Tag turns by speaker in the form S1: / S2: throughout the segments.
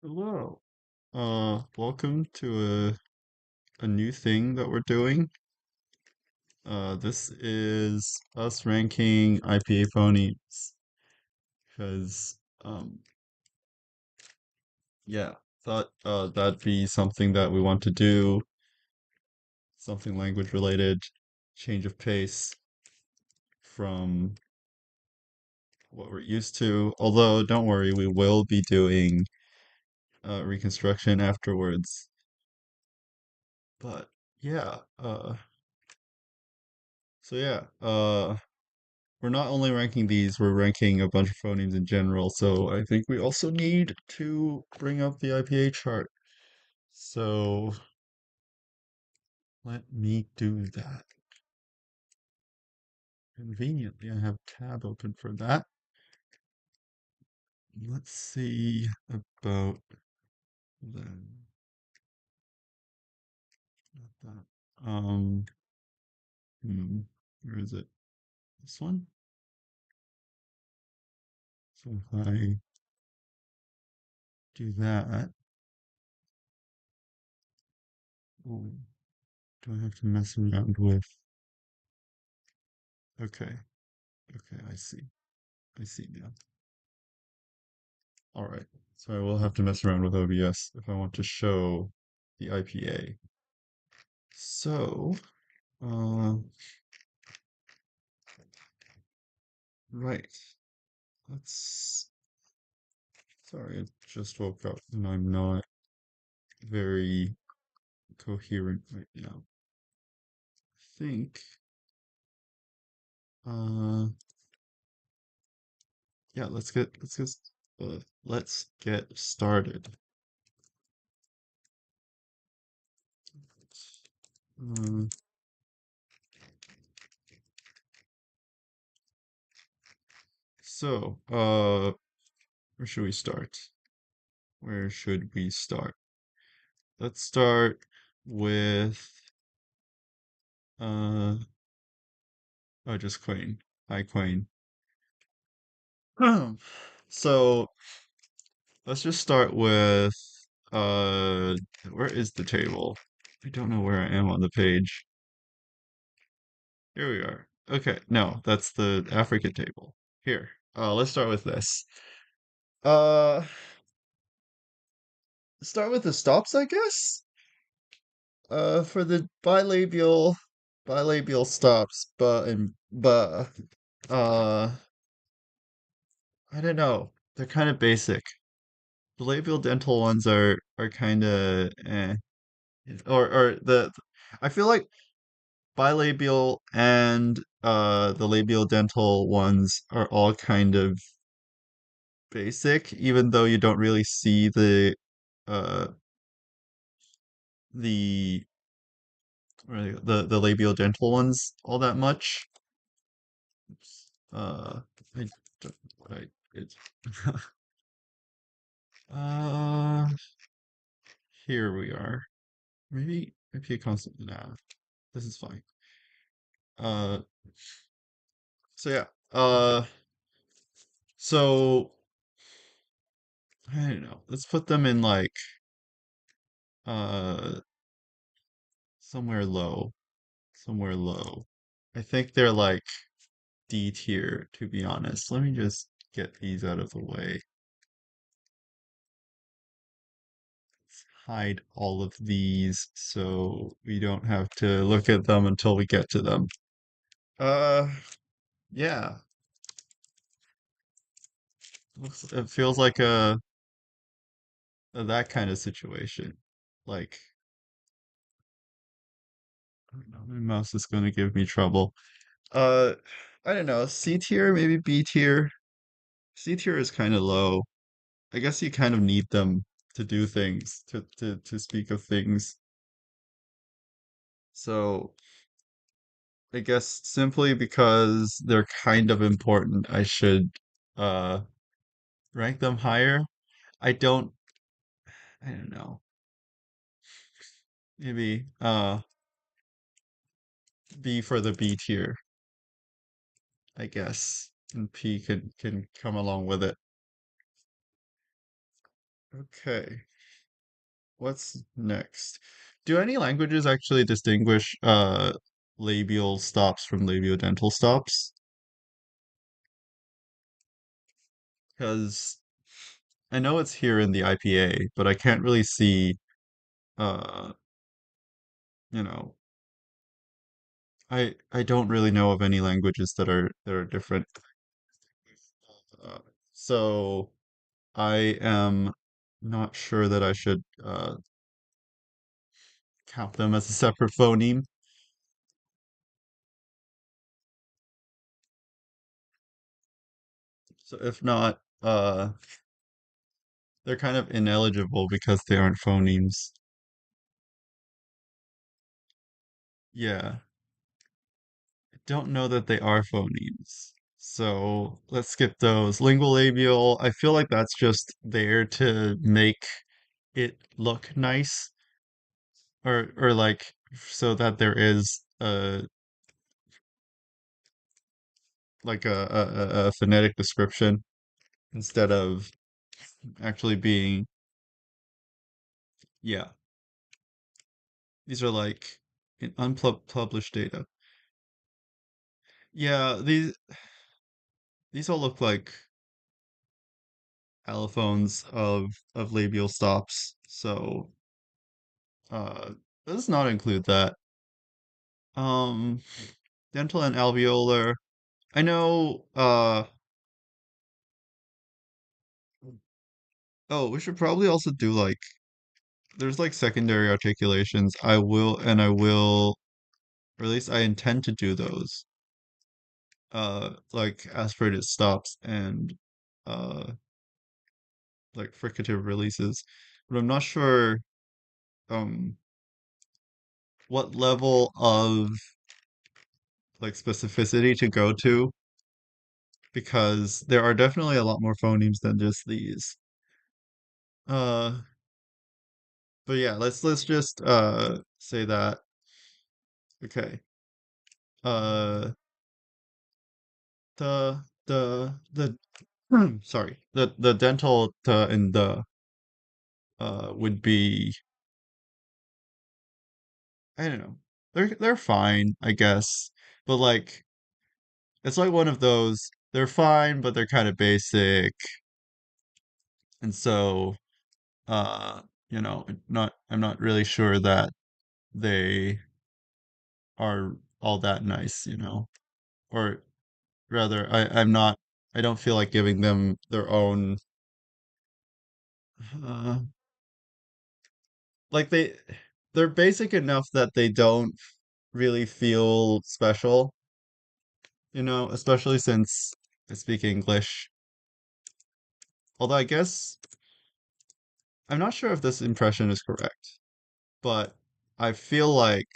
S1: Hello. Welcome to a new thing that we're doing. This is us ranking IPA phonemes because yeah, thought that'd be something that we want to do, something language related, change of pace from what we're used to. Although don't worry, we will be doing reconstruction afterwards. But yeah, so yeah, we're not only ranking these, we're ranking a bunch of phonemes in general, so I think we also need to bring up the IPA chart. So let me do that. Conveniently, I have tab open for that. Let's see about then. Not that. Hmm, where is it? This one? So if I do that, oh, do I have to mess around with? Okay, okay, I see. I see now. All right. So I will have to mess around with OBS if I want to show the IPA. So, uh, right. Let's. Sorry, I just woke up and I'm not very coherent right now. I think, uh, yeah, let's get started. Uh, where should we start? Where should we start? Let's start with, uh, oh, just Queen. Hi, Queen. So let's just start with uh where is the table? I don't know where I am on the page. Here we are. Okay, no, that's the African table. Here. Let's start with this. Uh start with the stops, I guess. For the bilabial stops, but and but I don't know. They're kind of basic. The labial dental ones are kind of eh. Or I feel like bilabial and the labial dental ones are all kind of basic, even though you don't really see uh the the labial dental ones all that much. Oops. I don't know what I did. uh Here we are. Maybe a constant. Nah, this is fine. Uh so yeah. So I don't know. Let's put them in like uh somewhere low. Somewhere low. I think they're like D tier, to be honest. Let me just get these out of the way. Hide all of these so we don't have to look at them until we get to them. Uh yeah. It feels like a that kind of situation. Like I don't know, my mouse is gonna give me trouble. Uh I don't know, C tier, maybe B tier. C tier is kind of low. I guess you kind of need them to do things, to speak of things. So I guess simply because they're kind of important, I should uh rank them higher. I don't I don't know. Maybe B for the B tier, I guess. And P can come along with it. Okay, what's next? Do any languages actually distinguish labial stops from labiodental stops? Because I know it's here in the IPA, but I can't really see uh you know, I don't really know of any languages that are different. Uh, so I am not sure that I should count them as a separate phoneme. So if not, they're kind of ineligible because they aren't phonemes. Yeah, I don't know that they are phonemes. So let's skip those. Lingual labial, I feel like that's just there to make it look nice or like so that there is a phonetic description instead of actually being, yeah, these are like in unpublished data. Yeah, these all look like allophones of labial stops. So let's not include that. Um, dental and alveolar. I know oh, we should probably also do like there's like secondary articulations. I will or at least I intend to do those. Like aspirated stops and uh like fricative releases. But I'm not sure um what level of like specificity to go to because there are definitely a lot more phonemes than just these. Uh, but yeah, let's just say that. Okay. Uh, the sorry, the dental and the would be I don't know. They're fine, I guess. But like it's like one of those they're fine, but they're kind of basic. And so uh, not I'm not really sure that they are all that nice, or rather, I don't feel like giving them their own, uh, like they're basic enough that they don't really feel special, especially since I speak English. Although I guess I'm not sure if this impression is correct, but I feel like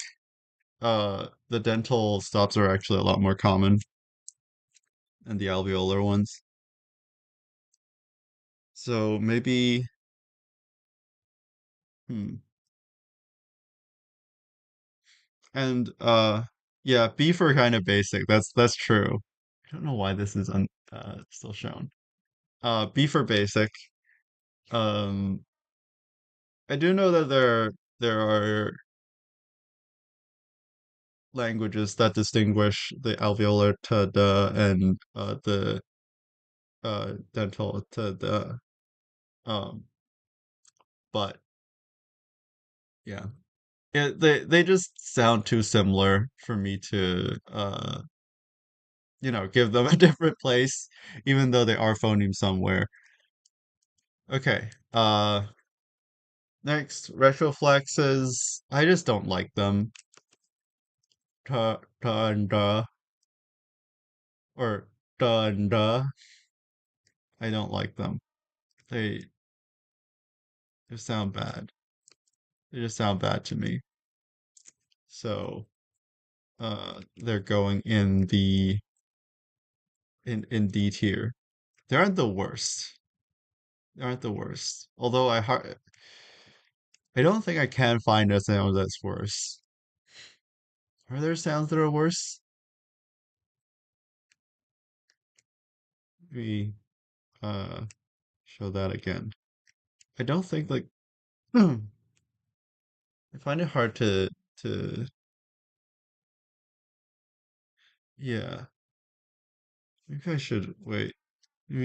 S1: the dental stops are actually a lot more common than the alveolar ones. So maybe, hmm. And yeah, beef are kind of basic. That's true. I don't know why this is un still shown. Beef are basic. Um I do know that there are languages that distinguish the alveolar to the and the dental to the um but yeah. They just sound too similar for me to give them a different place even though they are phonemes somewhere. Okay. Next, retroflexes. I just don't like them. Ta and or da and I don't like them. They just sound bad. They just sound bad to me. So, they're going in the in D tier. They aren't the worst. They aren't the worst. Although I don't think I can find a sound that's worse. Are there sounds that are worse? We uh show that again. I don't think like I find it hard to yeah. Maybe I should wait. Give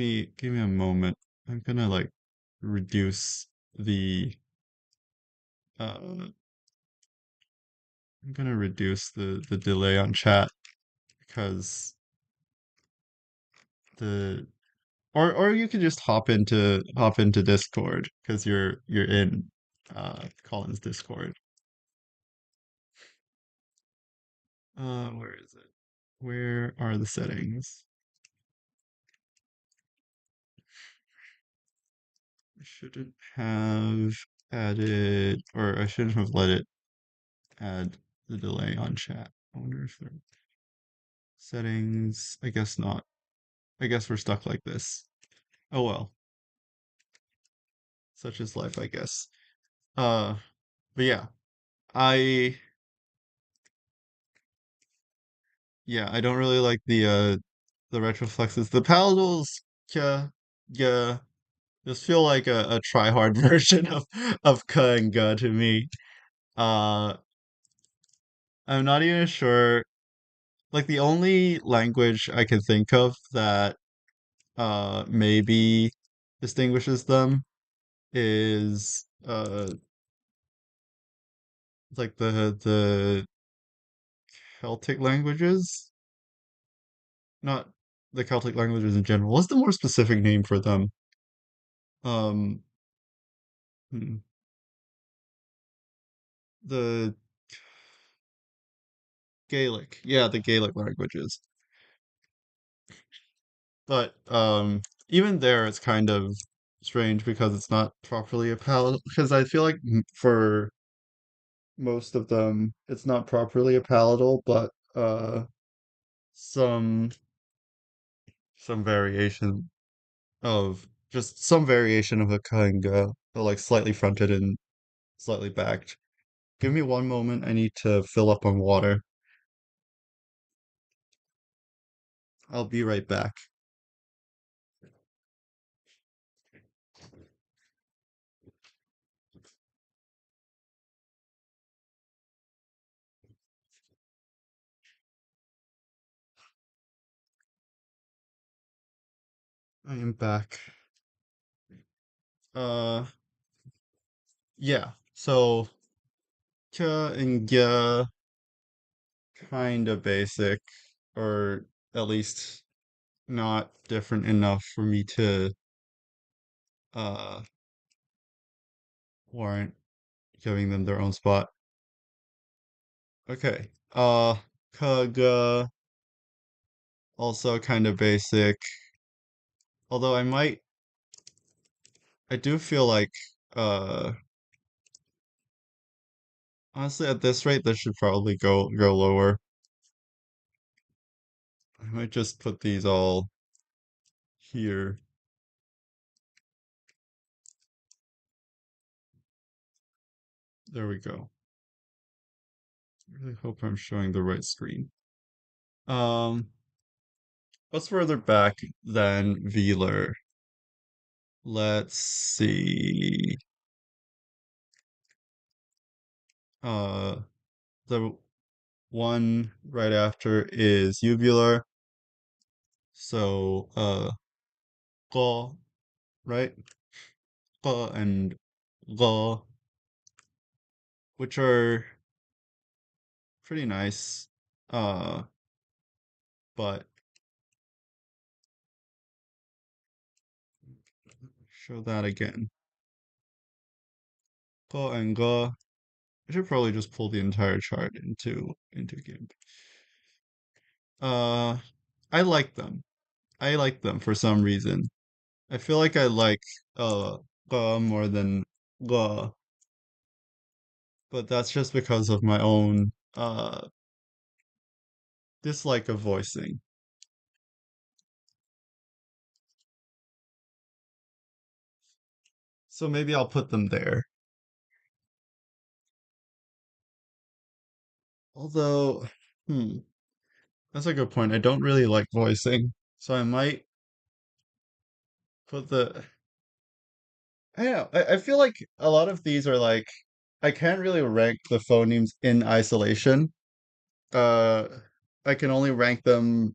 S1: me a moment. I'm gonna like reduce the uh I'm gonna reduce the delay on chat because the or you could just hop into Discord because you're in Colin's Discord. Where is it? Where are the settings? I shouldn't have added, or I shouldn't have let it add the delay on chat. I wonder if there settings. I guess not. I guess we're stuck like this. Oh well, such is life, I guess. Uh, but yeah, I yeah, I don't really like the retroflexes. The palatals, yeah, yeah, just feel like a try hard version of ka and ga to me. Uh, I'm not even sure. Like the only language I can think of that maybe distinguishes them is like the Celtic languages, not the Celtic languages in general. What's the more specific name for them? Um, hmm, the Gaelic. Yeah, the Gaelic languages. But even there it's kind of strange because it's not properly a palatable because I feel like for most of them it's not properly a palatable, but some variation of just some variation of a kanga, like slightly fronted and slightly backed. Give me one moment. I need to fill up on water. I'll be right back. I am back. Uh, yeah. So ka and ga kind of basic, or at least not different enough for me to uh warrant giving them their own spot. Okay. Ka ga also kind of basic. Although I do feel like uh honestly at this rate this should probably go lower. I might just put these all here. There we go. I really hope I'm showing the right screen. Um, what's further back than Velar? Let's see. Uh, the one right after is uvular. So, go, right? Go and go, which are pretty nice. Uh, but show that again. Go and go. I should probably just pull the entire chart into GIMP. Uh, I like them. I like them for some reason. I feel like I like more than ga, but that's just because of my own dislike of voicing. So maybe I'll put them there. Although, hmm, that's a good point. I don't really like voicing, so I might put the I don't know. I feel like a lot of these are like I can't really rank the phonemes in isolation. Uh, I can only rank them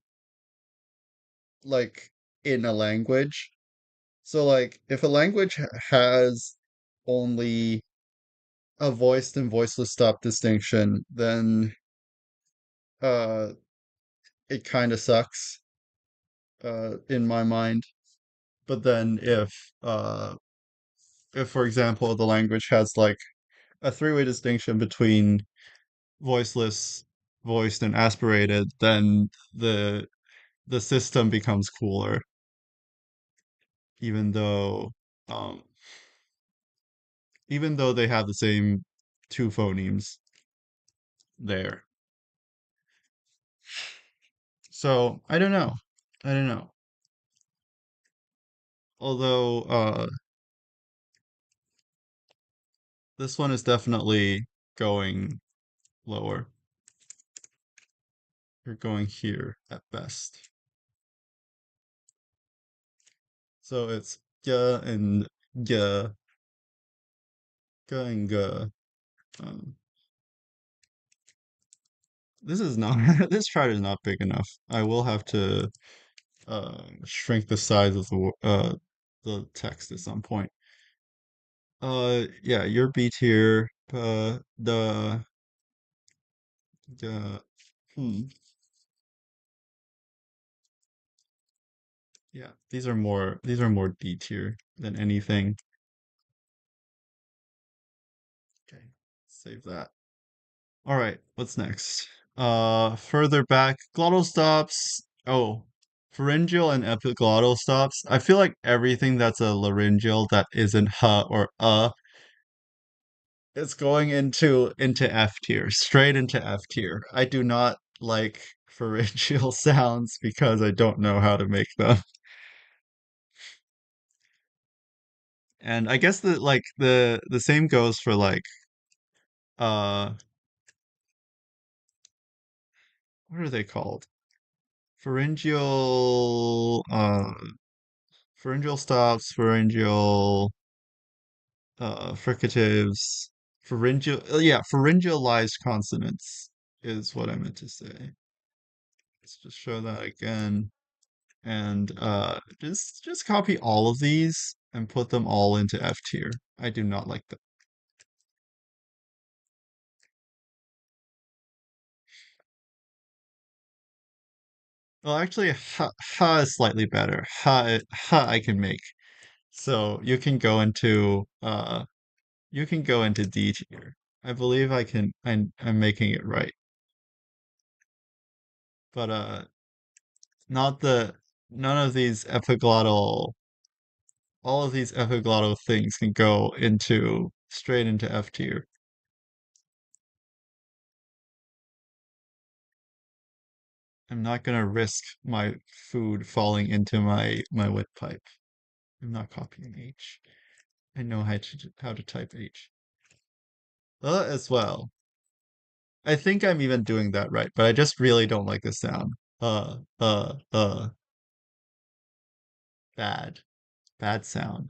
S1: like in a language. So like if a language has only a voiced and voiceless stop distinction, then uh it kind of sucks in my mind. But then if for example the language has like a three-way distinction between voiceless, voiced, and aspirated, then the system becomes cooler, even though um even though they have the same two phonemes there. So I don't know. I don't know. Although this one is definitely going lower. You're going here at best. So it's yeah and yeah, ga and ga. Um, this is not this chart is not big enough. I will have to shrink the size of the text at some point. Yeah, your B tier. The yeah, these are more D tier than anything. Okay, save that. All right, what's next? Further back, glottal stops. Oh, pharyngeal and epiglottal stops. I feel like everything that's a laryngeal that isn't h or is going into F tier, straight into F tier. I do not like pharyngeal sounds because I don't know how to make them. And I guess that like the same goes for like uh what are they called? Pharyngeal pharyngeal stops, pharyngeal fricatives, pharyngeal yeah, pharyngealized consonants is what I meant to say. Let's just show that again. And just copy all of these and put them all into F tier. I do not like them. Well, actually, ha is slightly better. Ha I can make. So you can go into D tier. I believe I can. I'm making it right, but not the none of these epiglottal. All of these epiglottal things can go into straight into F tier. I'm not gonna risk my food falling into my windpipe. I'm not copying H. I know how to type H. As well. I think I'm even doing that right, but I just really don't like the sound. Bad. Bad sound.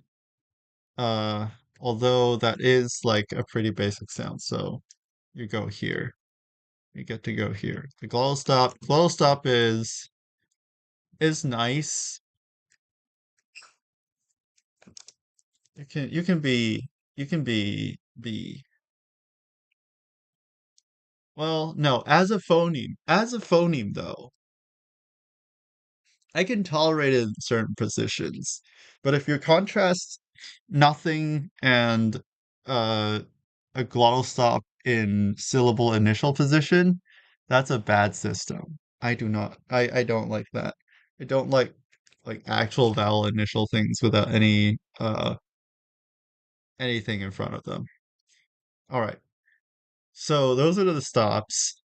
S1: Uh, although that is like a pretty basic sound, so you go here. You get to go here. The glottal stop is nice. You can be well, no, as a phoneme though, I can tolerate it in certain positions. But if you contrast nothing and uh, a glottal stop in syllable initial position, that's a bad system. I don't like that. I don't like actual vowel initial things without anything in front of them. All right. So those are the stops.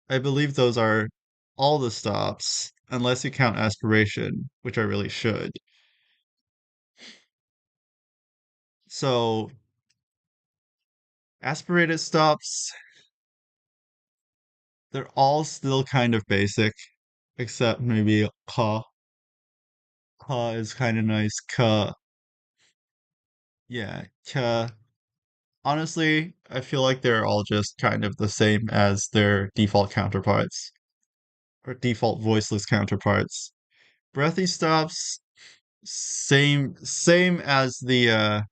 S1: I believe those are all the stops, unless you count aspiration, which I really should. So aspirated stops, they're all still kind of basic, except maybe ka. Ka is kind of nice. Ka, Yeah, honestly, I feel like they're all just kind of the same as their default counterparts or default voiceless counterparts. Breathy stops, same as the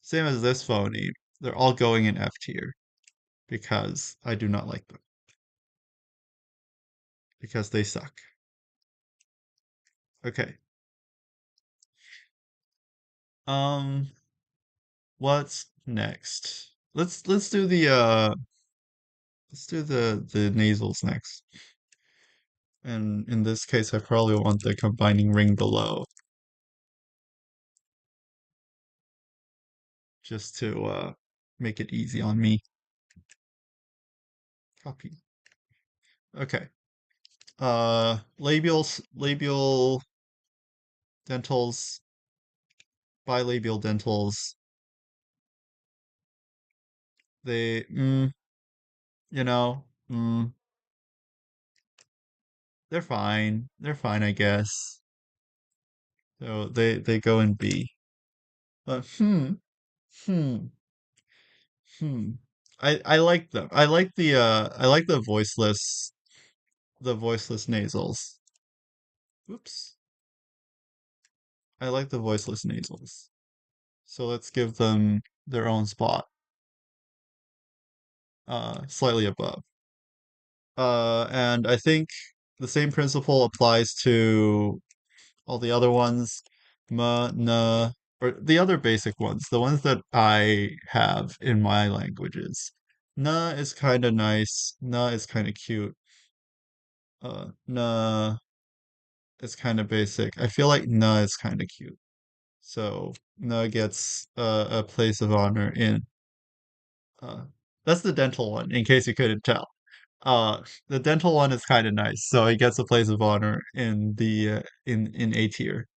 S1: same as this phoneme. They're all going in F tier because I do not like them because they suck. Okay. Um, what's next? Let's do the let's do the nasals next. And in this case, I probably want the combining ring below just to make it easy on me. Copy. Okay. Labial dentals, bilabial dentals. They, you know, they're fine. They're fine, I guess. So they go in B. But hmm, hmm. I like them. I like the voiceless nasals. Whoops. I like the voiceless nasals. So let's give them their own spot, slightly above. And I think the same principle applies to all the other ones, ma, na, or the other basic ones, the ones that I have in my languages. Na is kind of nice. Na is kind of cute. Na is kind of basic. I feel like na is kind of cute. So na gets a place of honor in. Uh, that's the dental one, in case you couldn't tell. The dental one is kind of nice, so it gets a place of honor in the in A tier.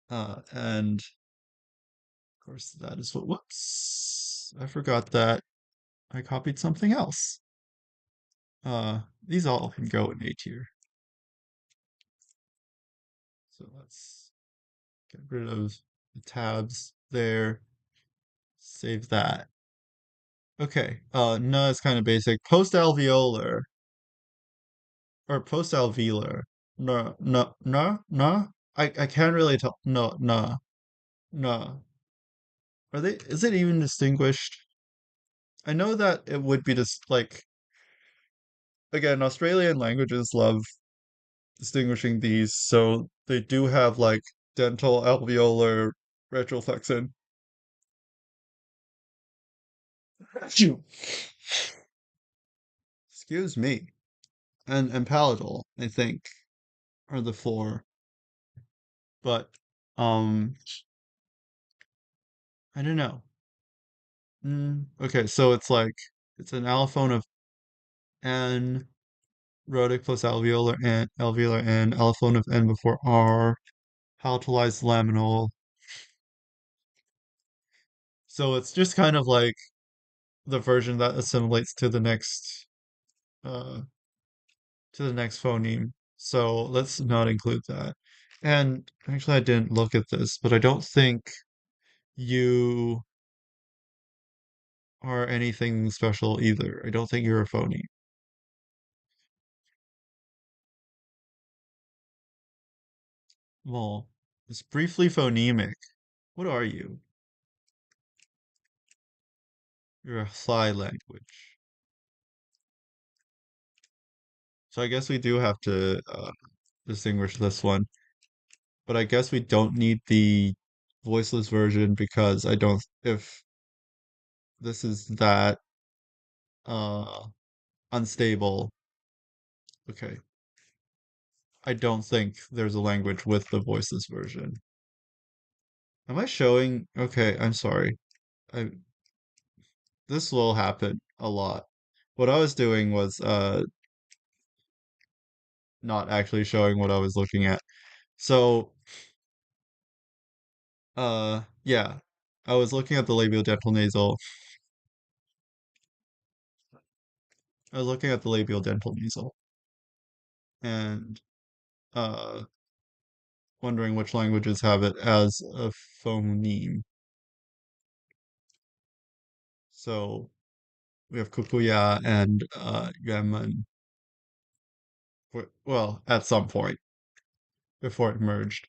S1: And of course that is what. Whoops, I forgot that I copied something else. These all can go in A tier. So let's get rid of the tabs there. Save that. Okay. No, it's kind of basic. Post-alveolar or post-alveolar. No, no, no, no. I can't really tell. No, no, no. Are they? Is it even distinguished? I know that it would be just like again, Australian languages love distinguishing these, so they do have like dental, alveolar, retroflexin. Achoo. Excuse me. And palatal, I think, are the four. But I don't know. Okay, so it's like it's an allophone of N, rhotic plus alveolar N, allophone of N before R, palatalized laminal. So it's just kind of like the version that assimilates uh to the next phoneme. So let's not include that. And actually I didn't look at this, but I don't think you are anything special either. I don't think you're a phoneme. Well, it's briefly phonemic. What are you? You're a psi language. So I guess we do have to distinguish this one. But I guess we don't need the voiceless version because I don't if this is that uh unstable. Okay. I don't think there's a language with the voiceless version. Am I showing? Okay, I'm sorry. I This will happen a lot. What I was doing was not actually showing what I was looking at. So, yeah. I was looking at the labial dental nasal. I was looking at the labial dental nasal and uh wondering which languages have it as a phoneme. So we have Kukuya and Yuanmen. Well, at some point before it merged.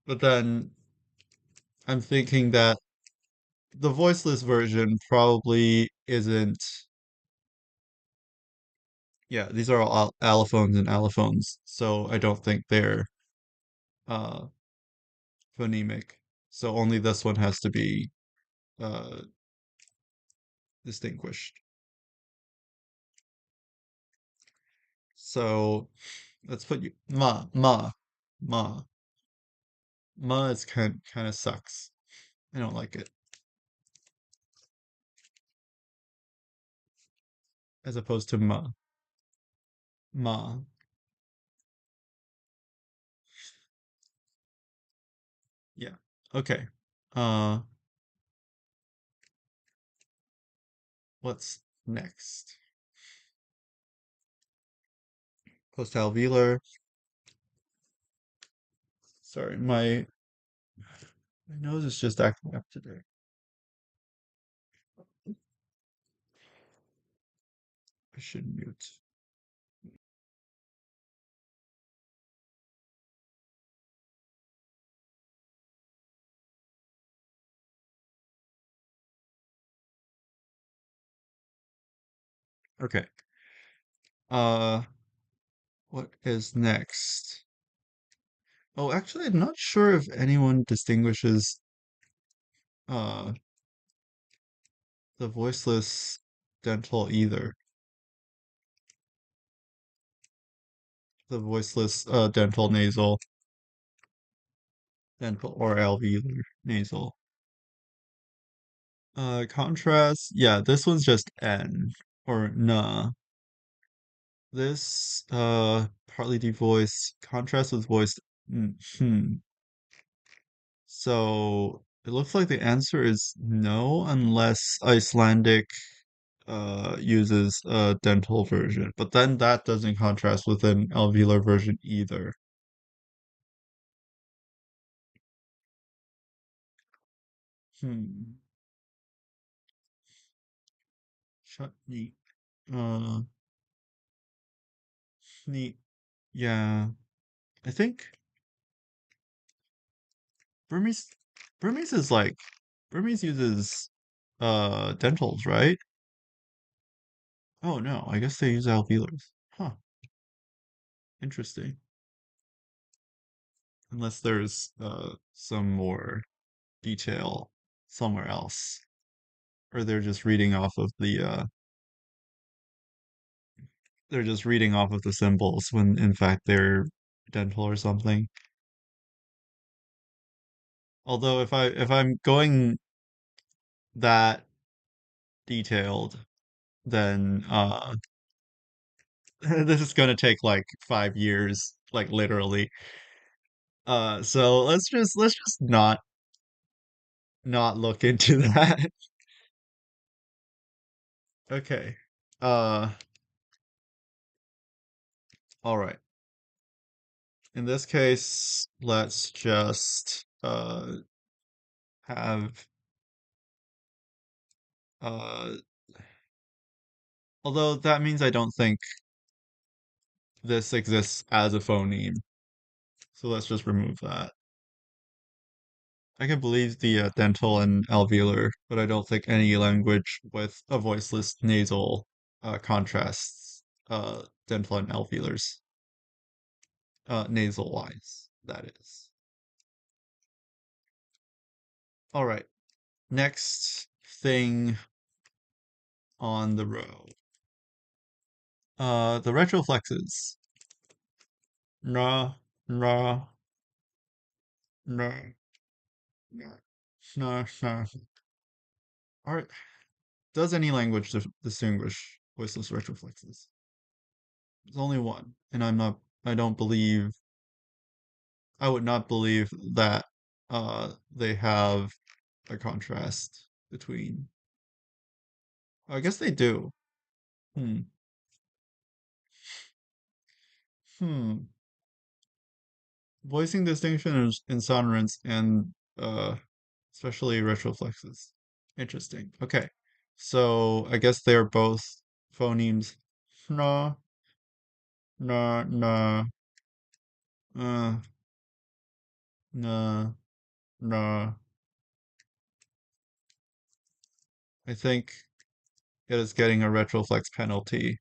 S1: But then I'm thinking that the voiceless version probably isn't. Yeah, these are all allophones and allophones, so I don't think they're uh phonemic. So only this one has to be uh distinguished. So let's put you ma. Ma is kind of sucks. I don't like it. As opposed to ma. Yeah. Okay. Uh, what's next? Postalveolar. Sorry, my nose is just acting up today. I should mute. Okay. Uh, what is next? Oh, actually, I'm not sure if anyone distinguishes uh the voiceless dental either. The voiceless dental dental or alveolar nasal. Contrast. Yeah, this one's just N or N. This partly devoiced contrast with voiced. Hmm. So it looks like the answer is no, unless Icelandic uses a dental version. But then that doesn't contrast with an alveolar version either. Hmm. Chutney. Uh, neat. Yeah. I think Burmese Burmese is like Burmese uses dentals, right? Oh no, I guess they use alveolars. Huh, interesting. Unless there's some more detail somewhere else. Or they're just reading off of the symbols when in fact they're dental or something. Although if I'm going that detailed, then this is gonna take like 5 years, like literally. So let's just not look into that. Okay. Uh, all right. In this case, let's just have uh although that means I don't think this exists as a phoneme. So let's just remove that. I can believe the dental and alveolar, but I don't think any language with a voiceless nasal contrasts dental and alveolars, nasal wise, that is. All right, next thing on the row. The retroflexes. Nah, nah, nah, nah, nah, nah. All right, does any language distinguish voiceless retroflexes? There's only one, and I don't believe, I would not believe that they have a contrast between. I guess they do. Hmm. Hmm. Voicing distinction in sonorants and especially retroflexes. Interesting. Okay. So I guess they're both phonemes. No, no, no, uh, no, no. I think it is getting a retroflex penalty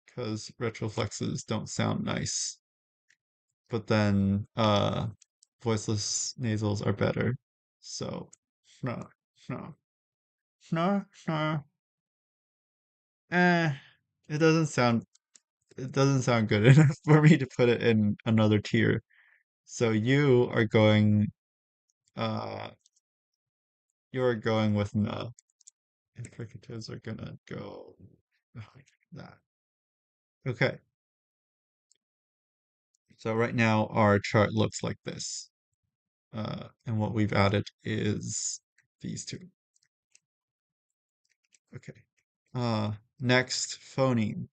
S1: because retroflexes don't sound nice. But then voiceless nasals are better. So no, no, no, no. Eh, it doesn't sound it doesn't sound good enough for me to put it in another tier. So uh you're going with no. And fricatives are gonna go like that. Okay. So right now our chart looks like this. And what we've added is these two. Okay. Next phoneme.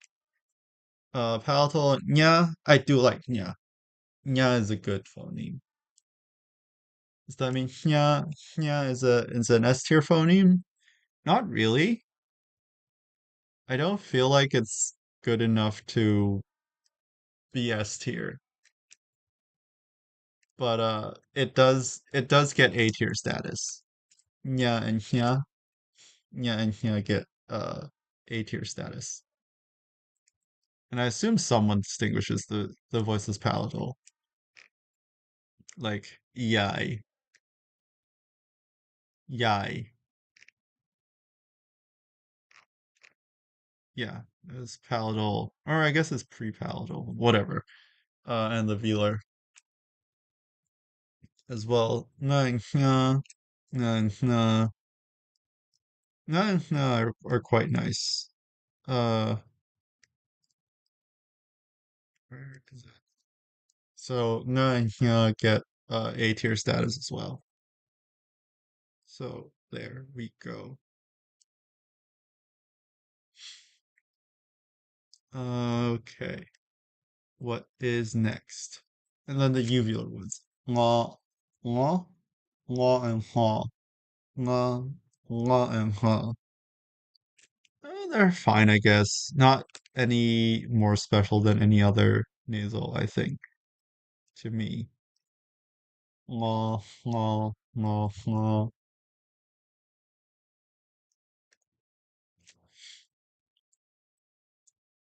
S1: Palatal nya. I do like nya. Nya is a good phoneme. Does that mean nya? Nya is an S tier phoneme? Not really. I don't feel like it's good enough to be S tier, but it does get A tier status. Nya and nya get A tier status. And I assume someone distinguishes the voiceless palatal, like yai, yai. Yeah, it's palatal, or I guess it's pre-palatal, whatever. And the velar as well. Nah, are quite nice. Uh, where is it? So get A tier status as well. So there we go. Okay, what is next? And then the uvular ones. Nga, nga, nga, and ha. Nga, nga, and ha. They're fine, I guess. Not any more special than any other nasal, I think, to me. Nga, nga, nga, nga.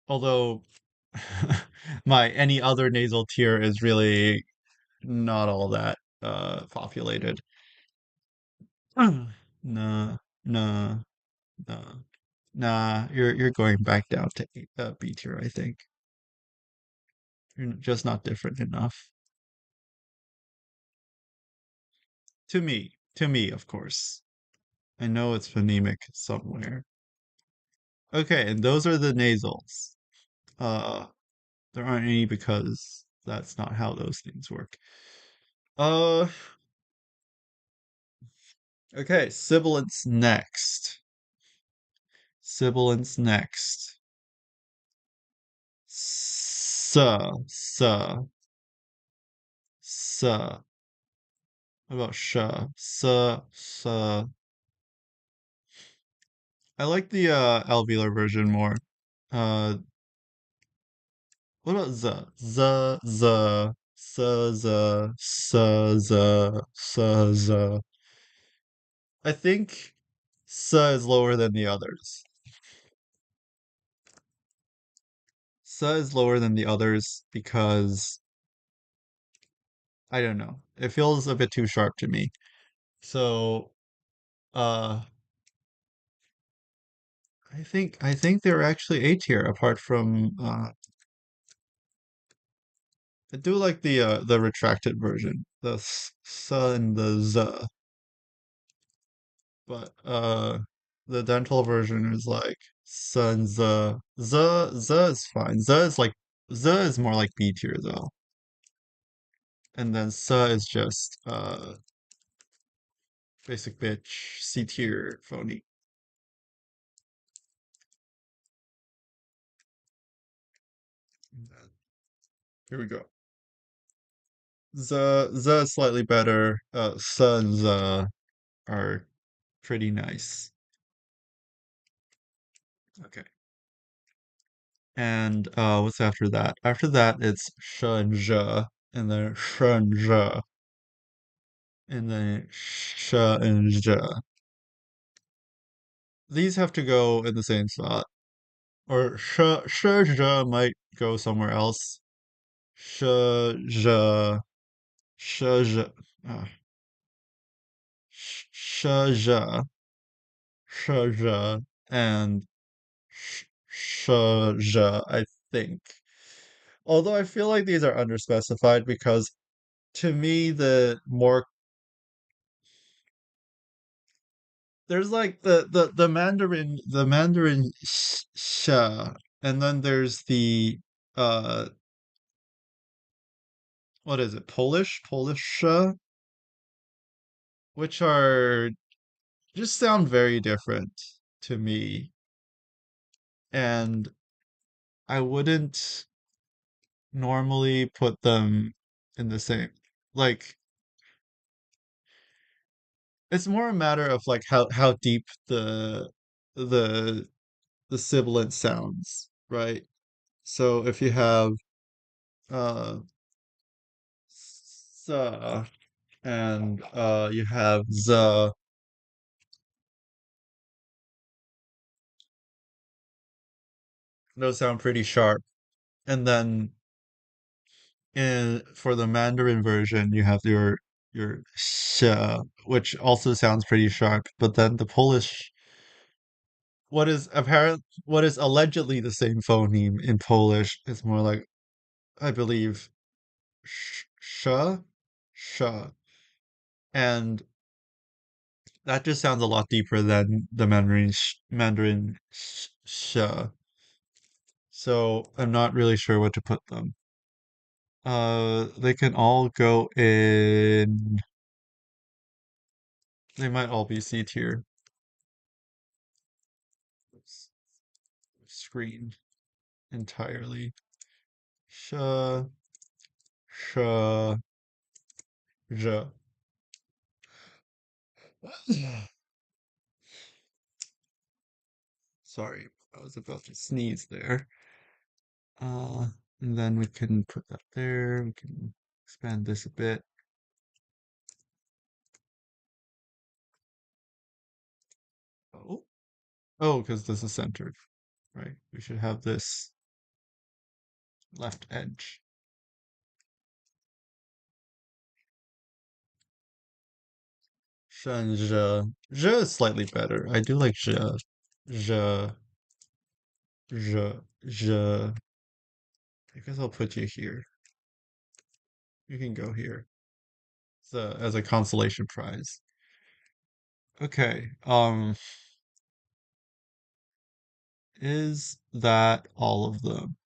S1: Although my any other nasal tier is really not all that populated. Nah, nah, nah, nah. You're going back down to B tier, I think. You're just not different enough. To me, of course. I know it's phonemic somewhere. Okay, and those are the nasals. Uh, there aren't any because that's not how those things work. Uh, okay, sibilants next. Sibilants next. Suh. What about Suh. I like the alveolar version more. Uh, what about Z? I think is lower than the others. Is lower than the others because I don't know. It feels a bit too sharp to me. So, uh, I think they're actually A tier apart from I do like the retracted version, the and the Z, but the dental version is like S and Z. Z is fine. Z is more like B tier though. And then S is just basic bitch C tier phony. Here we go. Z is slightly better. S and Z are pretty nice. Okay. And what's after that? After that, it's sh and zhe, and then sh and zhe, and then sh and zhe. These have to go in the same spot, or sh zhe might go somewhere else. Sh zhe, sh zhe, uh, sh zhe, sh zhe, and sh zhe, I think. Although I feel like these are underspecified because to me the more there's like the Mandarin and then there's the uh what is it, Polish sh, which are just sound very different to me, and I wouldn't normally put them in the same, like, it's more a matter of like how deep the the sibilant sounds, right? So if you have uh s and you have z, those sound pretty sharp. And then in for the Mandarin version, you have your sh, which also sounds pretty sharp. But then the Polish, what is allegedly the same phoneme in Polish is more like, I believe, sh, sh, and that just sounds a lot deeper than the Mandarin sh. So I'm not really sure what to put them. They can all go in. They might all be C tier. Oops. Screen entirely. Sh, sh, zh. Sorry, I was about to sneeze there. Uh, and then we can put that there. We can expand this a bit. Oh, oh, because this is centered, right? We should have this left edge. Shen zhe. Zhe is slightly better. I do like zhe. Zhe, zhe, zhe. I guess I'll put you here. You can go here. So, as a consolation prize. Okay. Is that all of them?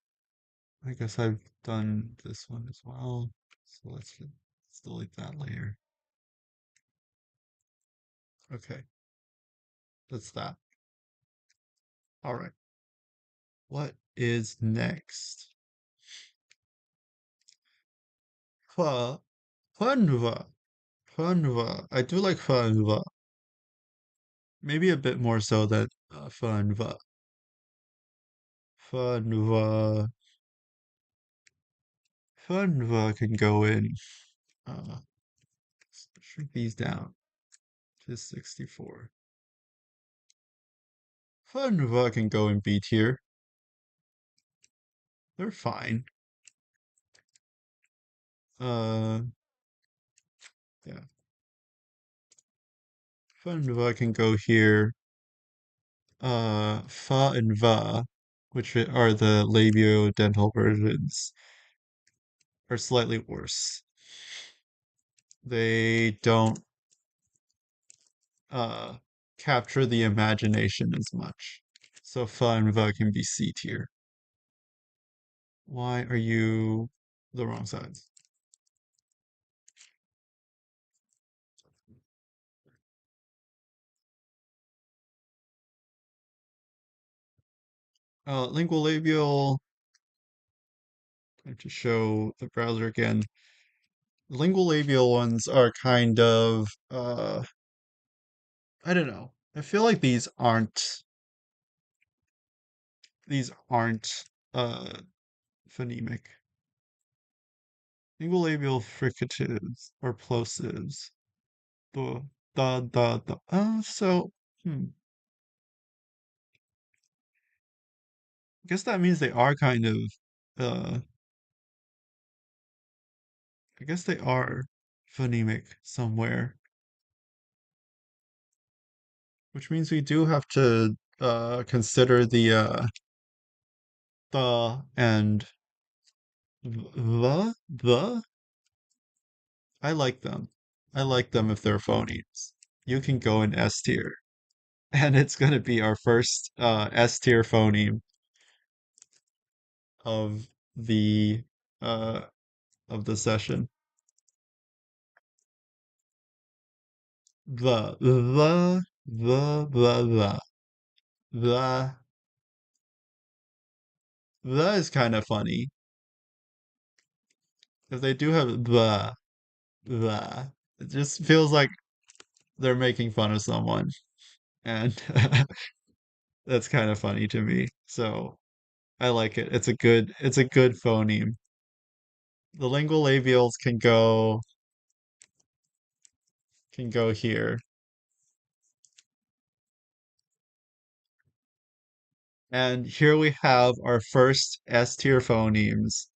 S1: I guess I've done this one as well. So let's delete that layer. Okay, that's that. All right. What is next? Fa, Fanva, Fanva. I do like Fanva. Maybe a bit more so than Fanva. Fanva, Fanva can go in. Uh, shrink these down to 64. Fanva can go in B tier. They're fine. Uh, yeah. Fanva can go here. Fa and Va, which are the labiodental versions, are slightly worse. They don't uh capture the imagination as much. So Fa and Va can be C tier. Why are you the wrong sides? Lingual labial And to show the browser again, lingual labial ones are kind of I don't know. I feel like these aren't uh phonemic. Lingual labial fricatives or plosives. The the. So I guess that means they are kind of uh I guess they are phonemic somewhere, which means we do have to consider the and the. I like them. I like them if they're phonemes. You can go in S tier, and it's gonna be our first S tier phoneme of the uh of the session. The the the is kind of funny. If they do have the, it just feels like they're making fun of someone, and that's kind of funny to me. So I like it. It's a good phoneme. The lingual labials can go here. And here we have our first S tier phonemes,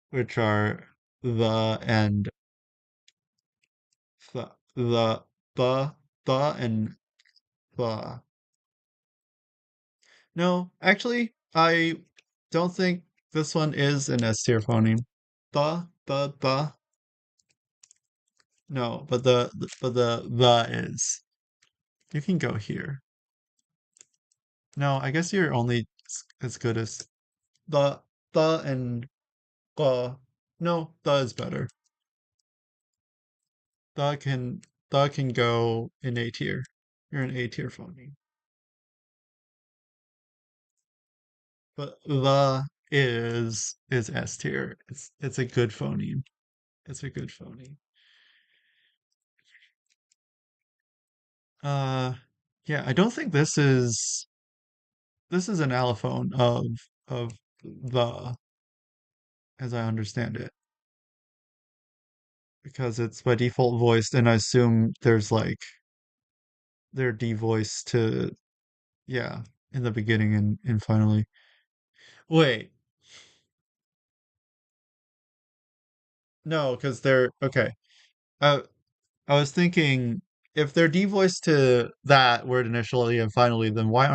S1: which are the and the, the and the. No, actually, I don't think this one is an S tier phoneme. The. No, but the is. You can go here. No, I guess you're only as good as the and no, the is better. The can go in A tier. You're an A tier phoneme. But the is S tier. It's a good phoneme. It's a good phoneme. Uh yeah, I don't think this is an allophone of the as I understand it because it's by default voiced and I assume there's like they're devoiced to yeah in the beginning and finally. Wait, no, because they're okay. Uh, I was thinking if they're devoiced to that word initially and finally, then why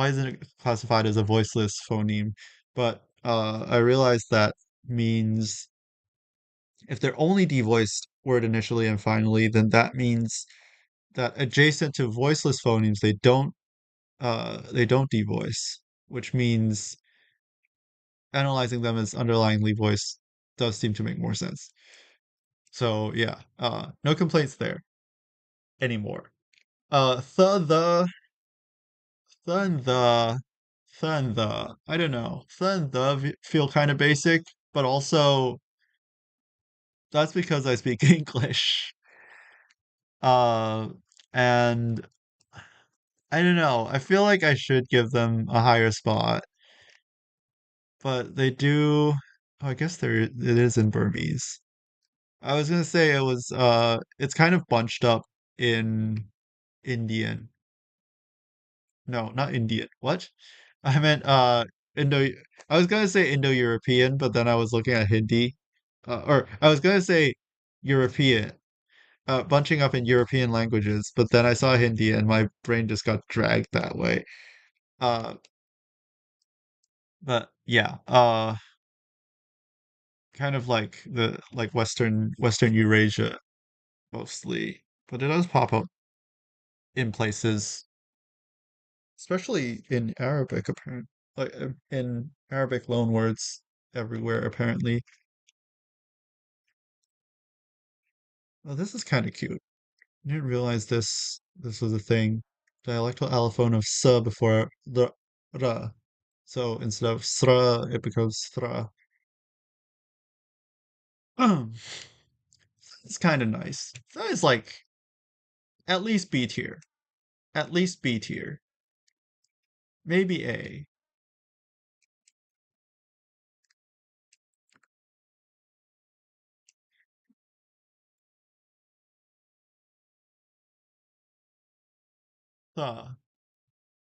S1: isn't it classified as a voiceless phoneme? But I realized that means if they're only devoiced word initially and finally, then that means that adjacent to voiceless phonemes, they don't devoice, which means analyzing them as underlyingly voiced does seem to make more sense. So yeah, no complaints there anymore. The and the I don't know. The and feel kind of basic, but also that's because I speak English. Uh, and I don't know. I feel like I should give them a higher spot, but they do. Oh, I guess it is in Burmese. I was gonna say it's kind of bunched up in Indian. No, not Indian. What? I meant Indo I was gonna say Indo-European, but then I was looking at Hindi. Or I was gonna say European, bunching up in European languages, but then I saw Hindi and my brain just got dragged that way. Uh but yeah, kind of like the like Western Eurasia mostly. But it does pop up in places, especially in Arabic apparently. Like in Arabic loanwords everywhere apparently. Oh, this is kind of cute. I didn't realize this was a thing. Dialectal allophone of s before the ra. So instead of sra, it becomes thra. It's kind of nice. That is like at least B tier. At least B tier. Maybe A. Tha.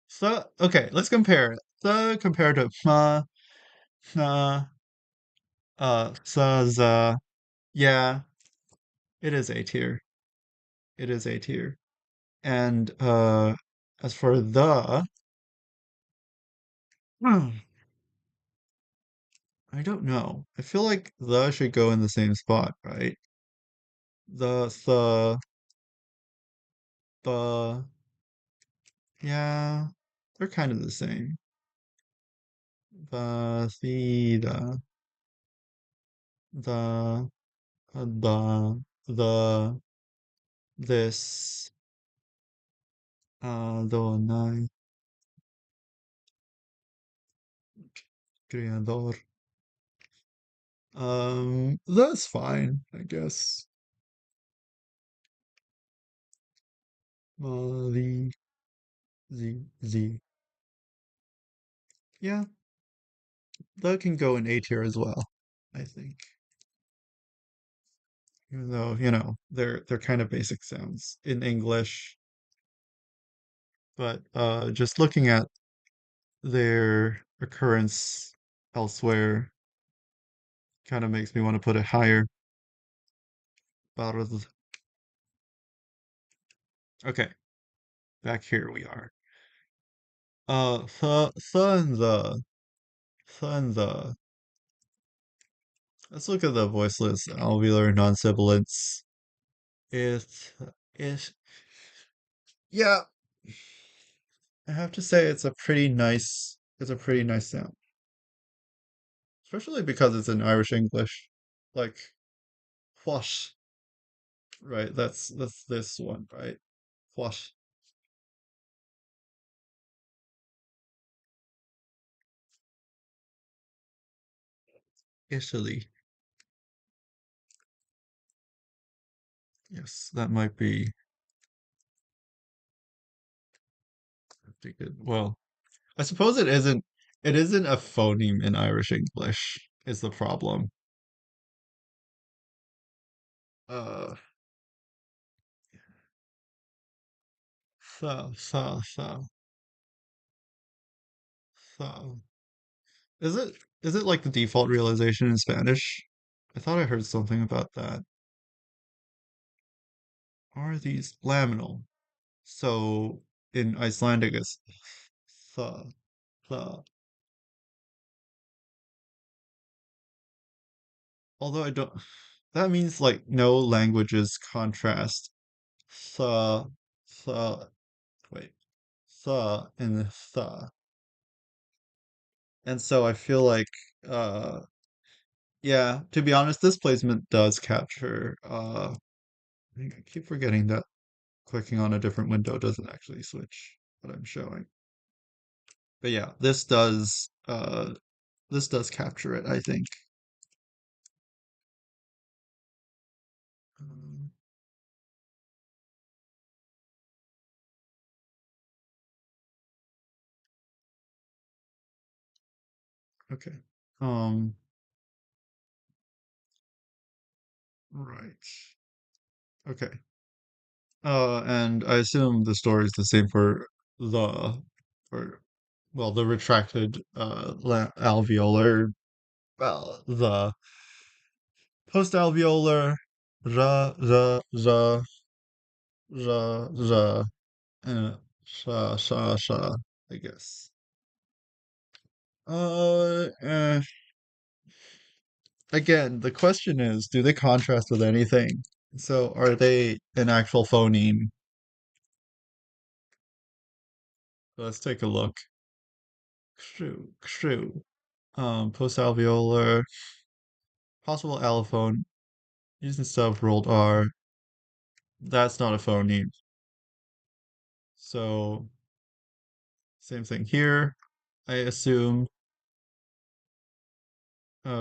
S1: So okay, let's compare it. The compared to ma, na, sa, za. Yeah, it is A tier. It is A tier. And as for the, hmm, I don't know. I feel like the should go in the same spot, right? The, yeah, they're kind of the same. The, the, the, this, the, nine, creador. That's fine, I guess. The, the. Yeah, that can go in A tier as well, I think. Even though, they're kind of basic sounds in English, but just looking at their occurrence elsewhere kind of makes me want to put it higher. Bardd. Okay, back here we are. The. Let's look at the voiceless alveolar non-sibilants. It, it, yeah, I have to say it's a pretty nice sound, especially because it's in Irish English. Like, whoosh, right? That's this one, right? Whoosh. Italy. Yes, that might be good. Well, I suppose it isn't a phoneme in Irish English is the problem. Uh, so. So. Is it like the default realization in Spanish? I thought I heard something about that. Are these laminal? So in Icelandic it's tha, tha. Although I don't, that means like no languages contrast tha, tha, wait, tha and tha. And so I feel like, uh, yeah, to be honest, this placement does capture, I keep forgetting that clicking on a different window doesn't actually switch what I'm showing. But yeah, this does capture it, I think. Um, okay. Um, right. Okay. And I assume the story is the same for the, or well, the retracted alveolar, well, the post-alveolar, ra, and sha, I guess. Uh, again, the question is, do they contrast with anything? So are they an actual phoneme? Let's take a look. True. Post-alveolar, possible allophone, using stuff rolled R. That's not a phoneme. So same thing here, I assume.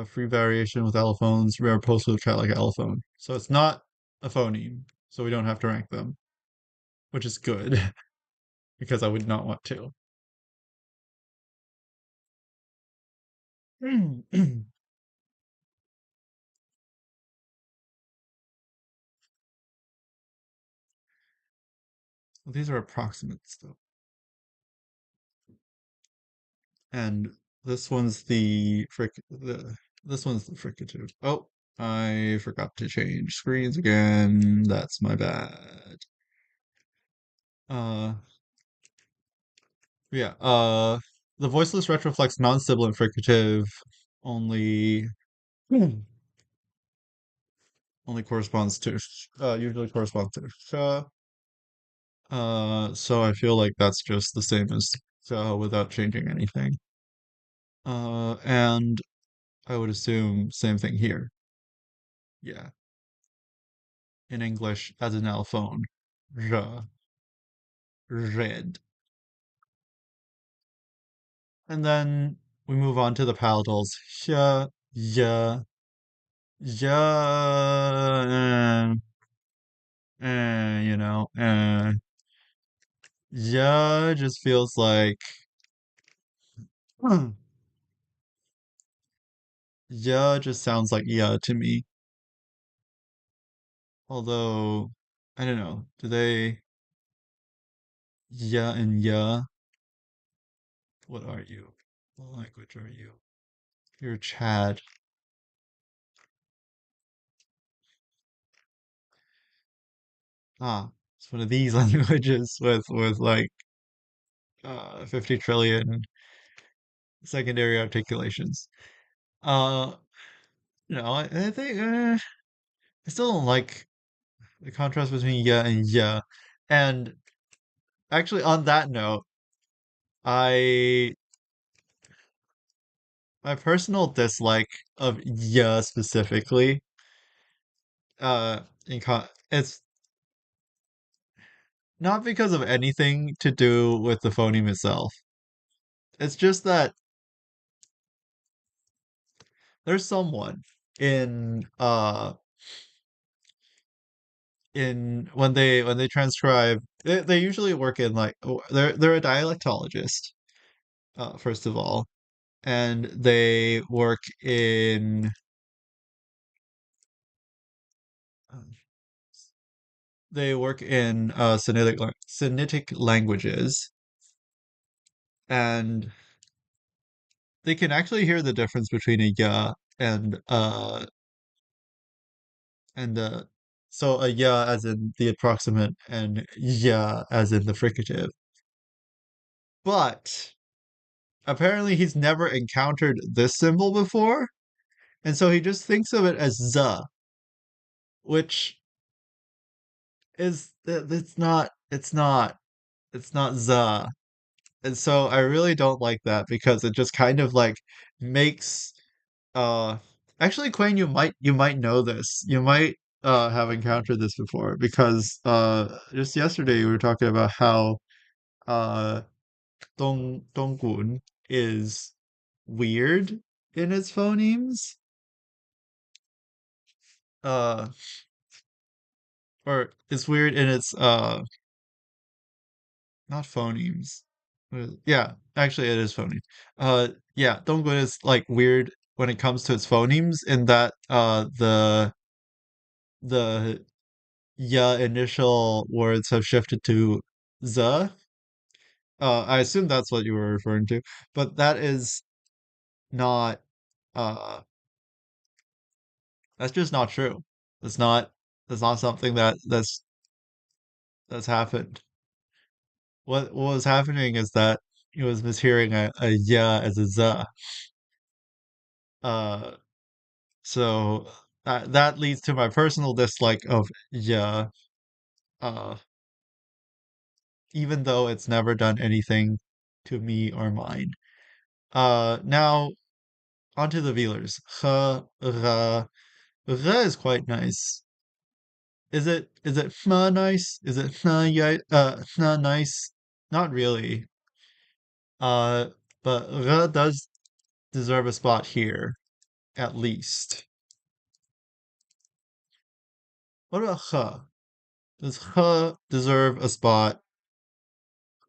S1: free variation with allophones, rare postal chat like allophone. So it's not a phoneme, so we don't have to rank them, which is good because I would not want to. Well, these are approximates though. And this one's this one's the fricative. Oh, I forgot to change screens again. That's my bad. Uh yeah, the voiceless retroflex non-sibilant fricative only Hmm. only corresponds to usually corresponds to so I feel like that's just the same as without changing anything. And I would assume same thing here. Yeah, in English as an allophone. R, red. And then we move on to the palatals. Sh, ya, ya, you know, ya just feels like, hmm, ya just sounds like ya to me. Although, I don't know, do they, ya and ya? What are you? What language are you? You're Chad. Ah, it's one of these languages with like 50 trillion secondary articulations. Uh, I think I still don't like the contrast between yeah and yeah. And actually, on that note, I my personal dislike of yeah specifically, it's not because of anything to do with the phoneme itself. It's just that there's someone in when they transcribe they usually work in like they're a dialectologist first of all, and uh, they work in Sinitic languages, and they can actually hear the difference between a ya and so a ya as in the approximate and ya as in the fricative. But apparently he's never encountered this symbol before, and so he just thinks of it as za, which it's not za. And so I really don't like that because it just kind of like makes uh actually Quinn, you might know this. You might have encountered this before because just yesterday we were talking about how uh Donggun is weird in its phonemes. Uh or it's weird in its not phonemes. Yeah, actually it is phonemes. Yeah, Donggun is like weird when it comes to its phonemes in that the yeah initial words have shifted to the. I assume that's what you were referring to, but that is not uh that's just not true. That's not that's not something that's happened. What was happening is that he was mishearing a yeah as a za. Uh so that leads to my personal dislike of yeah, uh even though it's never done anything to me or mine. Now onto the vealers. Ra. Ra is quite nice. Is it nice? Is it nice? Not really. Uh, but Ra does deserve a spot here. at least. What about huh? Does huh deserve a spot?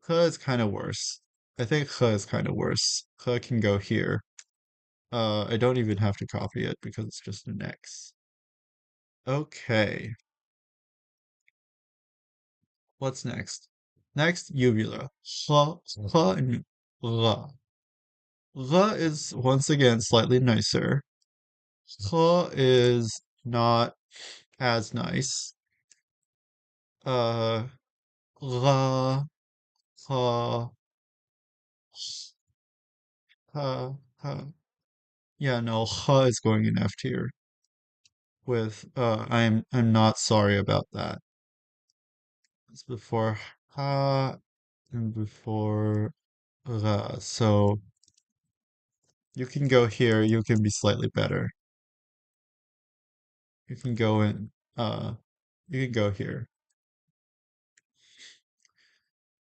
S1: Huh is kind of worse. I think huh is kind of worse. Huh can go here. I don't even have to copy it because it's just an X. Okay, what's next? Next, uvula. Huh, huh, and ra. Ra is once again slightly nicer. Huh is not as nice. Uh, ra, ha, ha, ha. Yeah, no, ha is going in F tier with I'm not sorry about that. It's before ha and before ra. So you can go here, you can be slightly better. You can go in you can go here.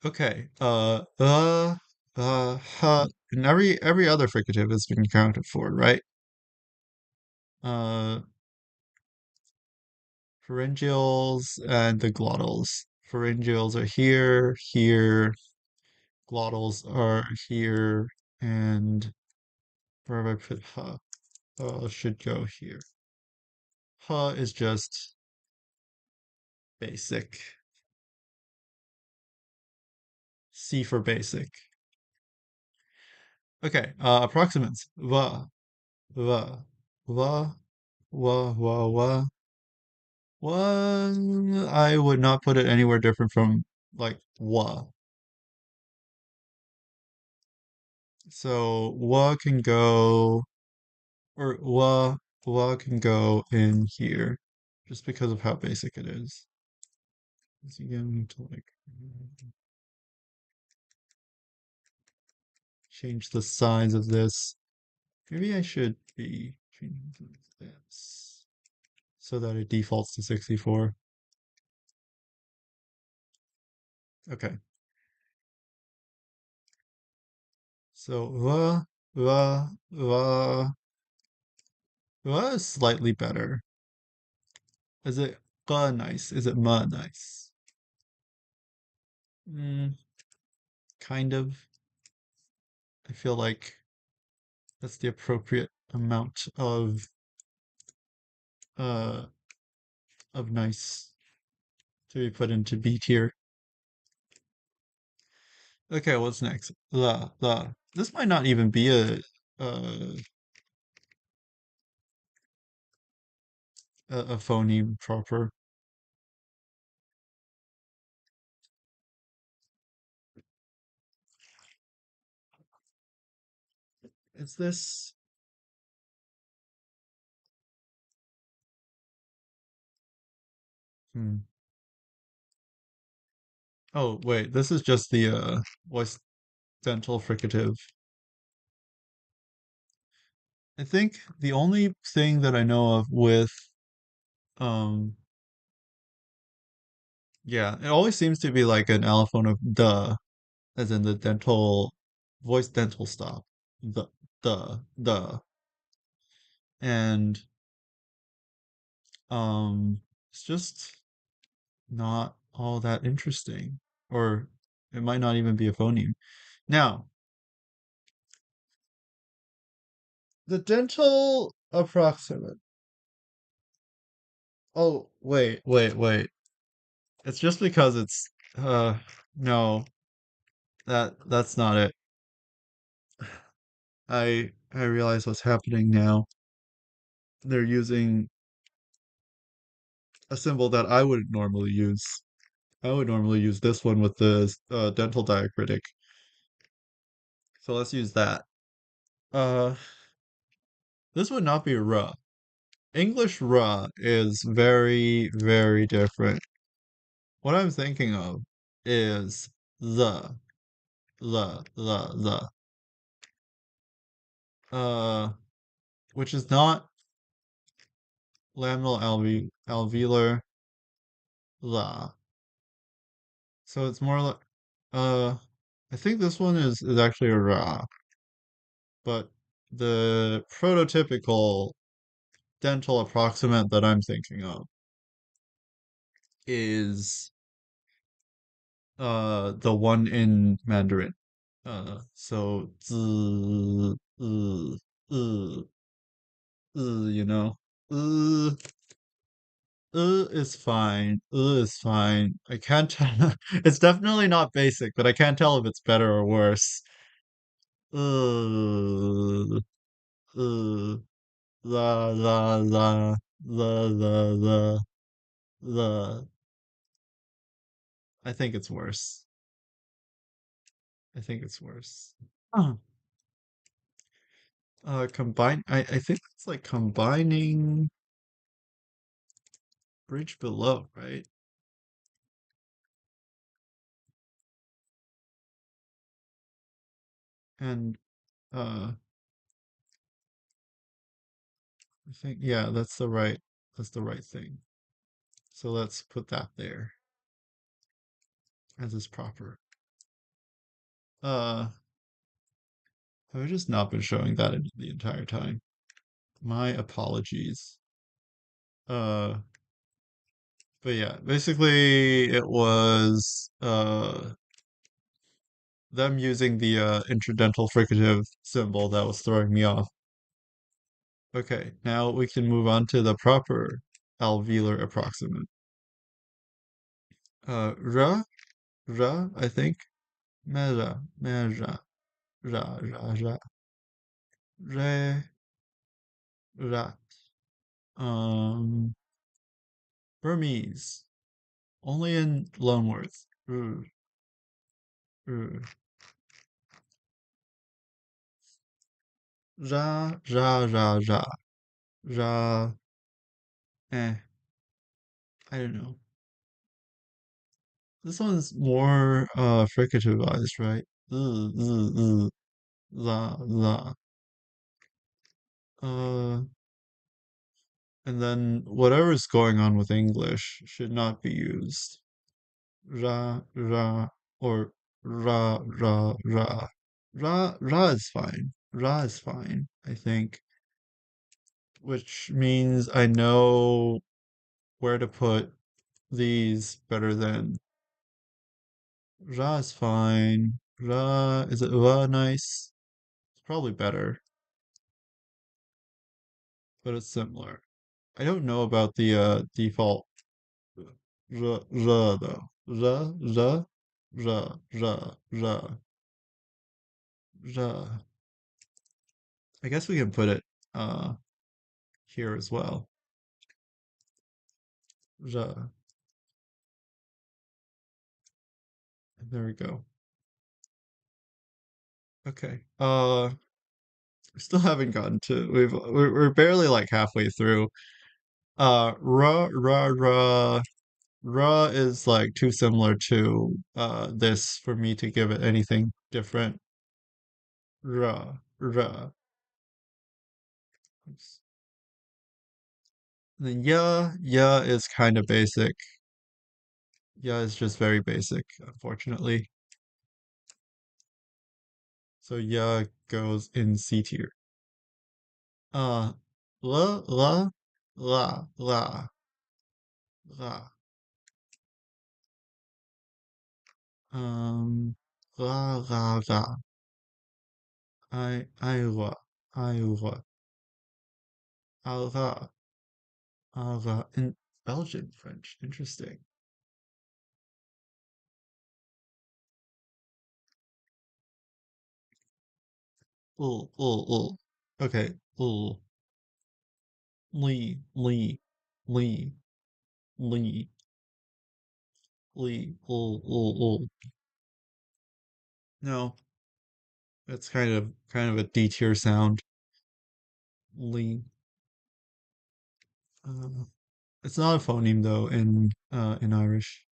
S1: Okay. Ha, and every other fricative has been accounted for, right? Uh, Pharyngeals and the glottals. Pharyngeals are here, here. Glottals are here, and where have I put ha? Should go here. Ha is just basic. C for basic. Okay, approximants. Va, va, wa. One, I would not put it anywhere different from like wa. So wa can go, or wa can go in here, just because of how basic it is. Once again, we need to like change the size of this. Maybe I should be changing this so that it defaults to 64. Okay. So va is slightly better. Is it ga nice? Is it ma nice? Mm, kind of. I feel like that's the appropriate amount uh of nice to be put into B tier. Okay, what's next? La. This might not even be uh a phoneme proper. Is this? Hmm. Oh wait, this is just the voice dental fricative. I think the only thing that I know of with um yeah, it always seems to be like an allophone of duh, as in the dental voice dental stop. The duh. And it's just not all that interesting. Or it might not even be a phoneme. Now, the dental approximate. Oh, wait. It's just because it's no, that's not it. I realize what's happening now. They're using a symbol that I would normally use. I would normally use this one with the dental diacritic. So let's use that. Uh, this would not be ra. English ra is very, very different. What I'm thinking of is the, which is not laminal alveolar la. So it's more like, uh, I think this one is actually a ra, but the prototypical dental approximant that I'm thinking of is the one in Mandarin. So z you know. Uh, is fine. Is fine. I can't tell. It's definitely not basic, but I can't tell if it's better or worse. Uh, uh, la. The I think it's worse. I think it's worse. Huh. Combine. I think it's like combining bridge below, right? And I think yeah, that's the right thing. So let's put that there as is proper. Uh, I've just not been showing that the entire time. My apologies. Uh, but yeah, basically it was them using the interdental fricative symbol that was throwing me off. Okay, now we can move on to the proper alveolar approximant. Ra, I think. Ra, re, ra. Um, Burmese, only in loanwords. R, ra, ra, I don't know. This one's more fricativized, right? La. Uh, and then whatever's going on with English should not be used. Ra, or ra. Ra is fine. Ra is fine, I think, which means I know where to put these better than Ra is fine. Ra, is it Ra nice? It's probably better, but it's similar. I don't know about the default Ra though. Ra, Ra. Ra. I guess we can put it uh here as well. Ra. And there we go. Okay. We still haven't gotten to we're barely like halfway through. Ra is like too similar to this for me to give it anything different. Ra. Oops. And then yeah is kind of basic. Yeah is just very basic, unfortunately. So yeah goes in C tier. Uh, la la la la. Um, la. I la. Alra. Alra. In Belgian French. Interesting. Ul. Okay. Ul. Lee. Lee. Lee. Ul. No, it's kind of a D tier sound. Lee. Uh, it's not a phoneme though in Irish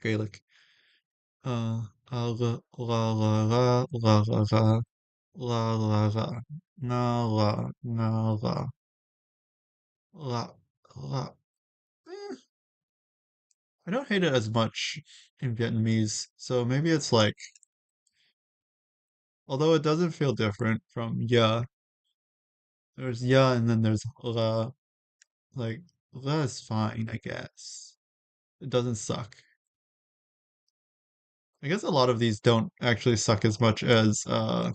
S1: Gaelic. La. La. La. Eh, I don't hate it as much in Vietnamese, so maybe it's like Although it doesn't feel different from yeah. There's yeah and then there's la. Like la is fine, I guess. It doesn't suck. I guess a lot of these don't actually suck as much as ra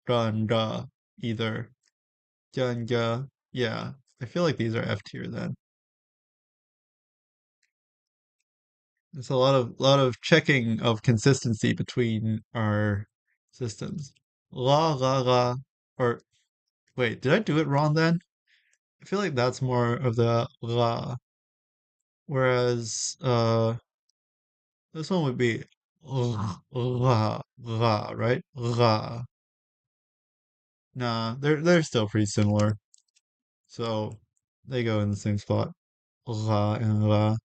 S1: and ra either. Ja and ga. Yeah. I feel like these are F tier then. There's a lot of checking of consistency between our systems. La la la or wait, did I do it wrong then? I feel like that's more of the la, whereas this one would be la, right? La. Nah, they're still pretty similar. So they go in the same spot. La and la.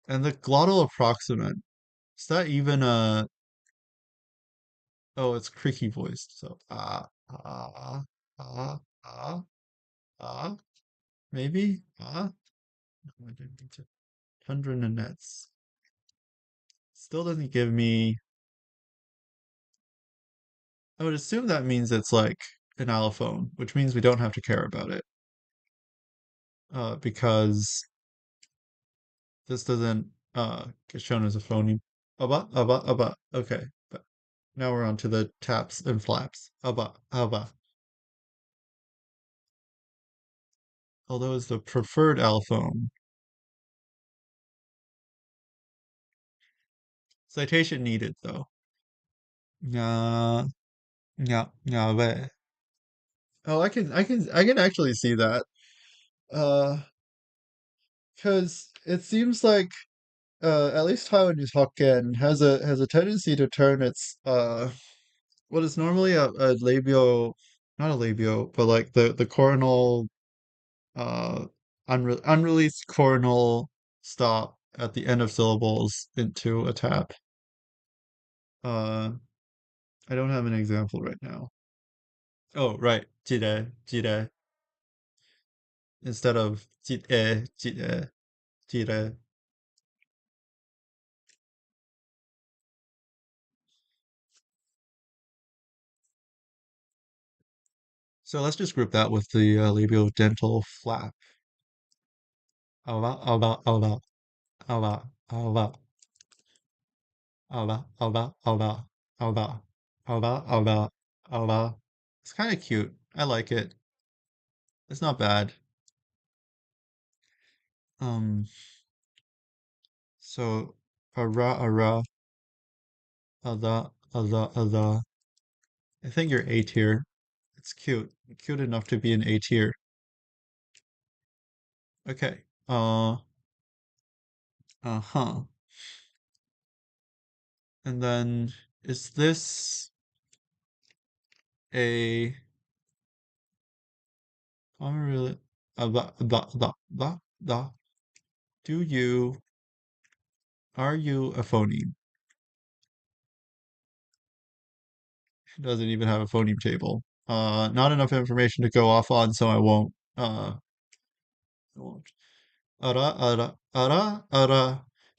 S1: And the glottal approximant, is that even a oh, it's creaky voiced. So ah ah ah maybe I didn't need to 100 and nets. Still doesn't give me. I would assume that means it's like an allophone, which means we don't have to care about it. Because this doesn't get shown as a phoneme. Aba. Okay, but now we're on to the taps and flaps. Aba. Although it's the preferred allophone. Citation needed though. Nya nya. Oh, I can actually see that. Uh, because it seems like at least Taiwanese Hokkien has a tendency to turn its what is normally a labial, not a labial, but like the coronal uh unreleased coronal stop at the end of syllables into a tap. Uh, I don't have an example right now. Oh, right, jire instead of jire. So let's just group that with the labiodental flap. Alba, alba, alba, alba, alba. It's kind of cute. I like it. It's not bad. Um, so ara, ada. I think you're A tier. It's cute. Cute enough to be an A tier. Okay. Uh-huh. And then is this a common really da. Do you are you a phoneme? It doesn't even have a phoneme table. Not enough information to go off on, so I won't. Ara.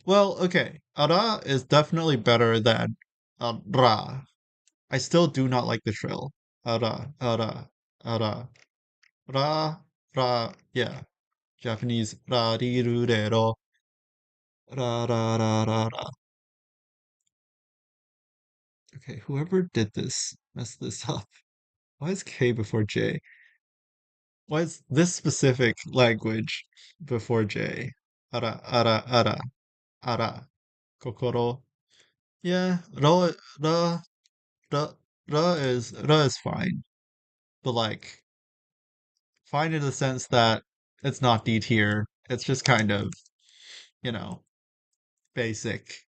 S1: Well, okay. Ara is definitely better than ra. I still do not like the trill. Ara. Ra, yeah. Japanese ra ri ru re ro. Ra. Okay, whoever did this messed this up. Why is K before J? Why is this specific language before J? Ara. Kokoro. Yeah, ra, ra is fine. But like, fine in the sense that it's not D tier. It's just kind of, you know, basic.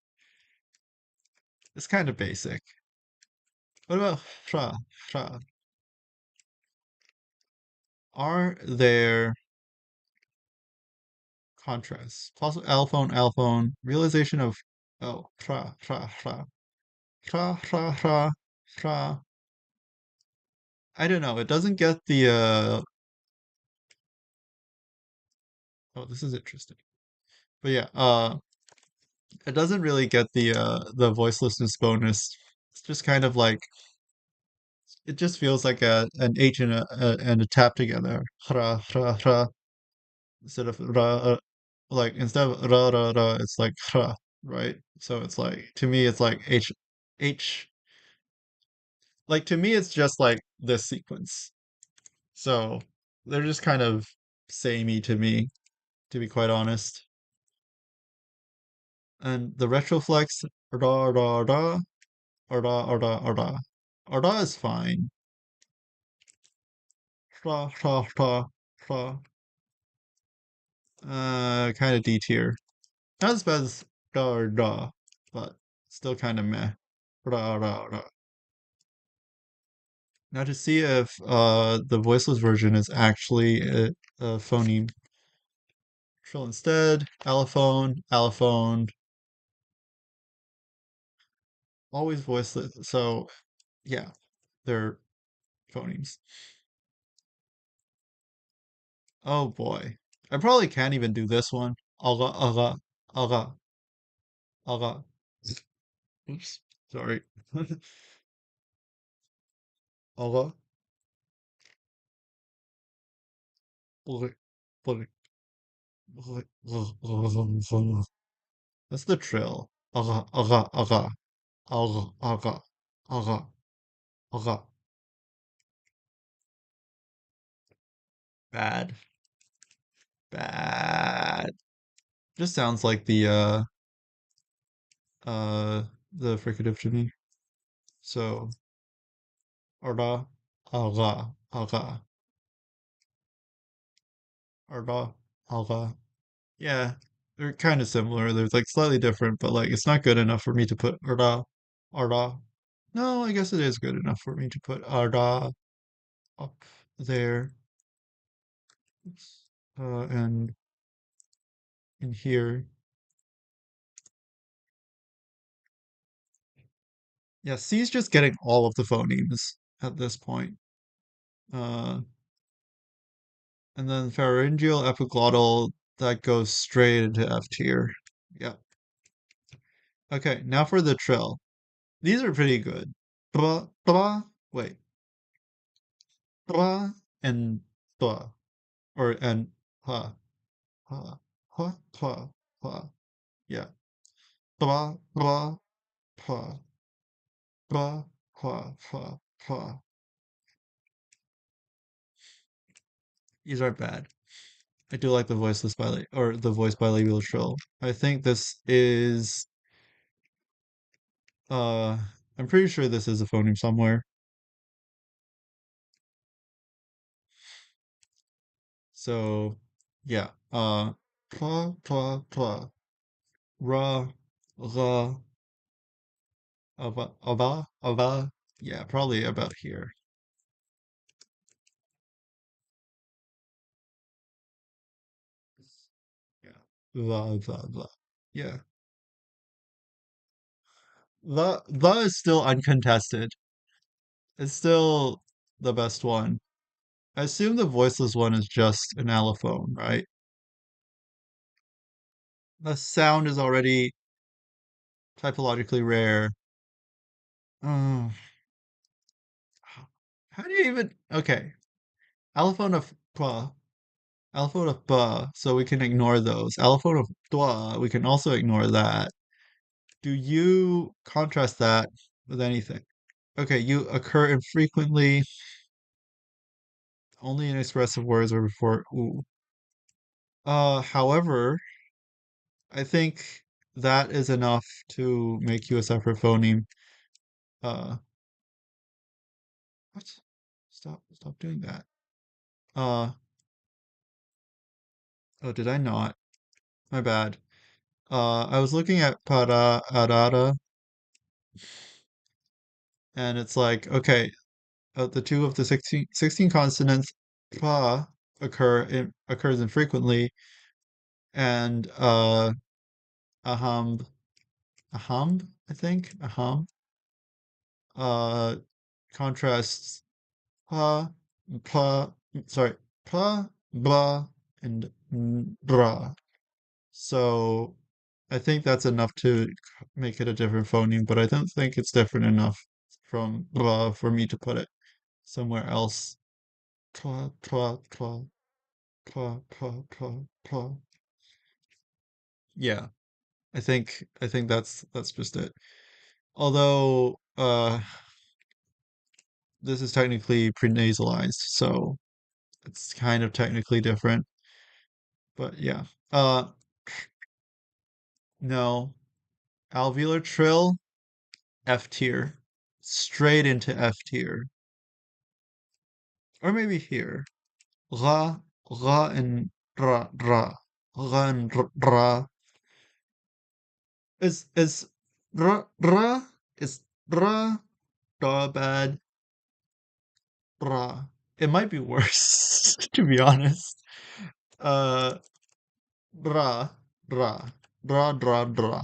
S1: It's kind of basic. What about fra? Fra. Are there contrasts? Possible alphone, realization of oh, tra. Tra. I don't know. It doesn't get the oh, this is interesting. But yeah, it doesn't really get the voicelessness bonus. It's just kind of like it just feels like an H and a tap together. Hra, hra, hra. Instead of ra, like instead of ra, ra, ra, it's like hra, right? So it's like, to me, it's like H, like to me, it's just like this sequence. So they're just kind of samey to me, to be quite honest. And the retroflex, ra, ra, ra, ra, ra, ra, ra is fine. Ra, ra, ra, ra. Kind of D tier. Not as bad as da da, but still kind of meh. Ra ra ra. Now to see if the voiceless version is actually a phoneme. Trill instead, allophone, allophone, always voiceless. So yeah, they're phonemes. Oh boy. I probably can't even do this one. Aga aga aga aga. Oops, sorry. Aga. That's the trill. Aga, aga, aga, aga, aga, aga, aga. Bad, bad. Just sounds like the fricative to me. So, aga, aga, aga, aga, aga. Yeah, they're kind of similar. They're like slightly different, but like it's not good enough for me to put aga, aga. No, I guess it is good enough for me to put aga up there. Oops. And in here. Yeah, C's just getting all of the phonemes at this point. Uh, and then pharyngeal epiglottal, that goes straight into F tier. Yeah. Okay, now for the trill. These are pretty good. Blah, blah, wait. Blah and blah. Or, and ha, ha, ha, ha, ha. Yeah. Blah, blah, blah, blah, blah, blah, blah. These aren't bad. I do like the voiceless or the voice bilabial trill. I think this is uh I'm pretty sure this is a phoneme somewhere. So yeah. Pla pla pla ra ra ava. Yeah, probably about here. Yeah. Va. Yeah. The is still uncontested. It's still the best one. I assume the voiceless one is just an allophone, right? The sound is already typologically rare. Oh, how do you even? Okay, allophone of pa, allophone of ba, so we can ignore those. Allophone of dwa, we can also ignore that. Do you contrast that with anything? Okay, you occur infrequently, only in expressive words or before ooh. However, I think that is enough to make you a separate phoneme. Uh, what? Stop doing that. Uh, oh, did I not? My bad. I was looking at para arara, and it's like, okay, the two of the 16 consonants pa occurs infrequently, and aham, aham, I think, aham, uh, contrasts pa, pa, sorry, pa, blah, and bra. So I think that's enough to make it a different phoneme, but I don't think it's different enough from blah for me to put it. somewhere else. Twa, twa, twa, twa, twa, twa, twa. Yeah, I think that's just it. Although this is technically prenasalized, so it's kind of technically different. But yeah. No. Alveolar trill, F tier. Straight into F tier. Or maybe here. Ra, ra and ra, ra. Ra and ra. Is ra, ra? Is ra, da bad? Ra. It might be worse, to be honest. Uh, ra, ra, ra, ra, ra,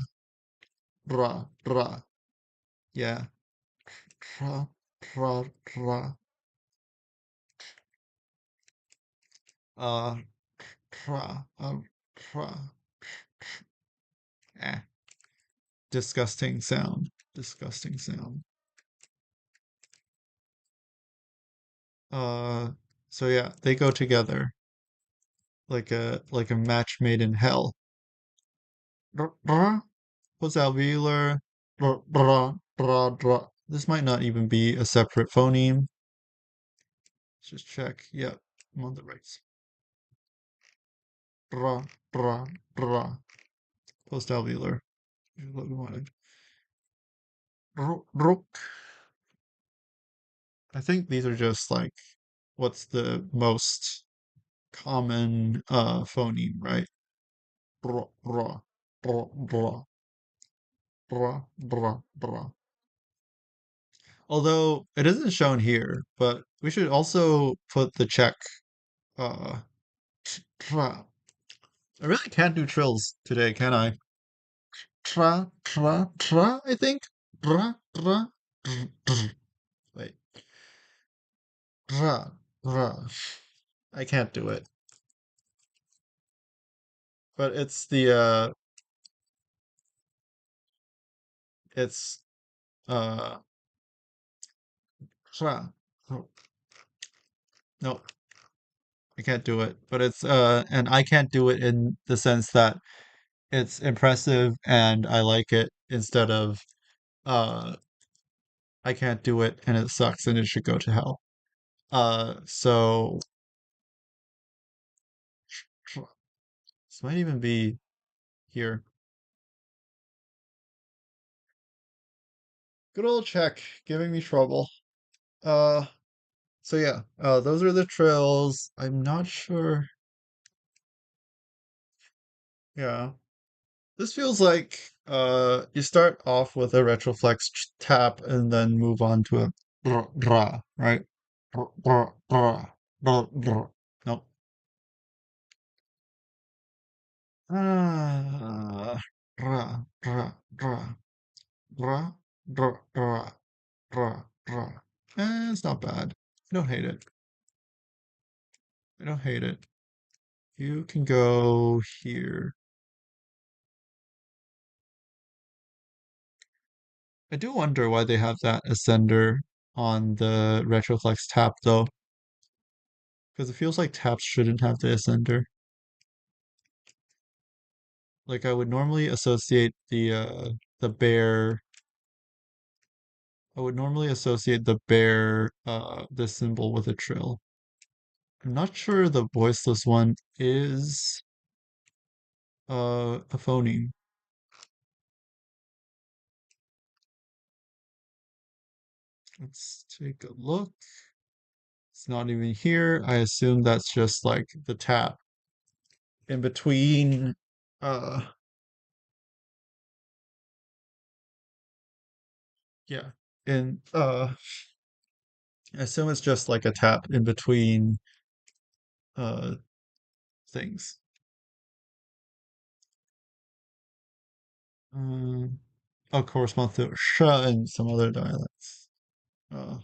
S1: ra, ra. Yeah. Tra, tra, tra. Uh, tra, tra. Eh. Disgusting sound. Disgusting sound. Uh, so yeah, they go together like a match made in hell. What's alveolar? This might not even be a separate phoneme. Let's just check. Yep, I'm on the right. Bra, bra, bra. Post alveolar. What we wanted. Rook. I think these are just like what's the most common phoneme, right? Bra, bra, bra, bra, bra, bra, bra. Although it isn't shown here, but we should also put the check. Uh, tra. I really can't do trills today, can I? Tra, tra, tra, I think. Tra, tra, wait. Tra, tra. I can't do it. But it's uh tra. Oh, no, I can't do it. But it's and I can't do it in the sense that it's impressive and I like it instead of uh I can't do it and it sucks and it should go to hell. So this might even be here. Good old Czech giving me trouble. Uh, so yeah, those are the trills. I'm not sure. Yeah, this feels like you start off with a retroflex tap and then move on to a dra, right? Nope. Ah, dra, dra, dra, dra, dra, dra, dra, dra. It's not bad. I don't hate it. I don't hate it. You can go here. I do wonder why they have that ascender on the Retroflex tap though, because it feels like taps shouldn't have the ascender. Like I would normally associate the bear. I would normally associate the bear the symbol with a trill. I'm not sure the voiceless one is a phoneme. Let's take a look. It's not even here. I assume that's just like the tap in between uh yeah. And I assume it's just like a tap in between uh things. Um corresponds to sh in some other dialects. Uh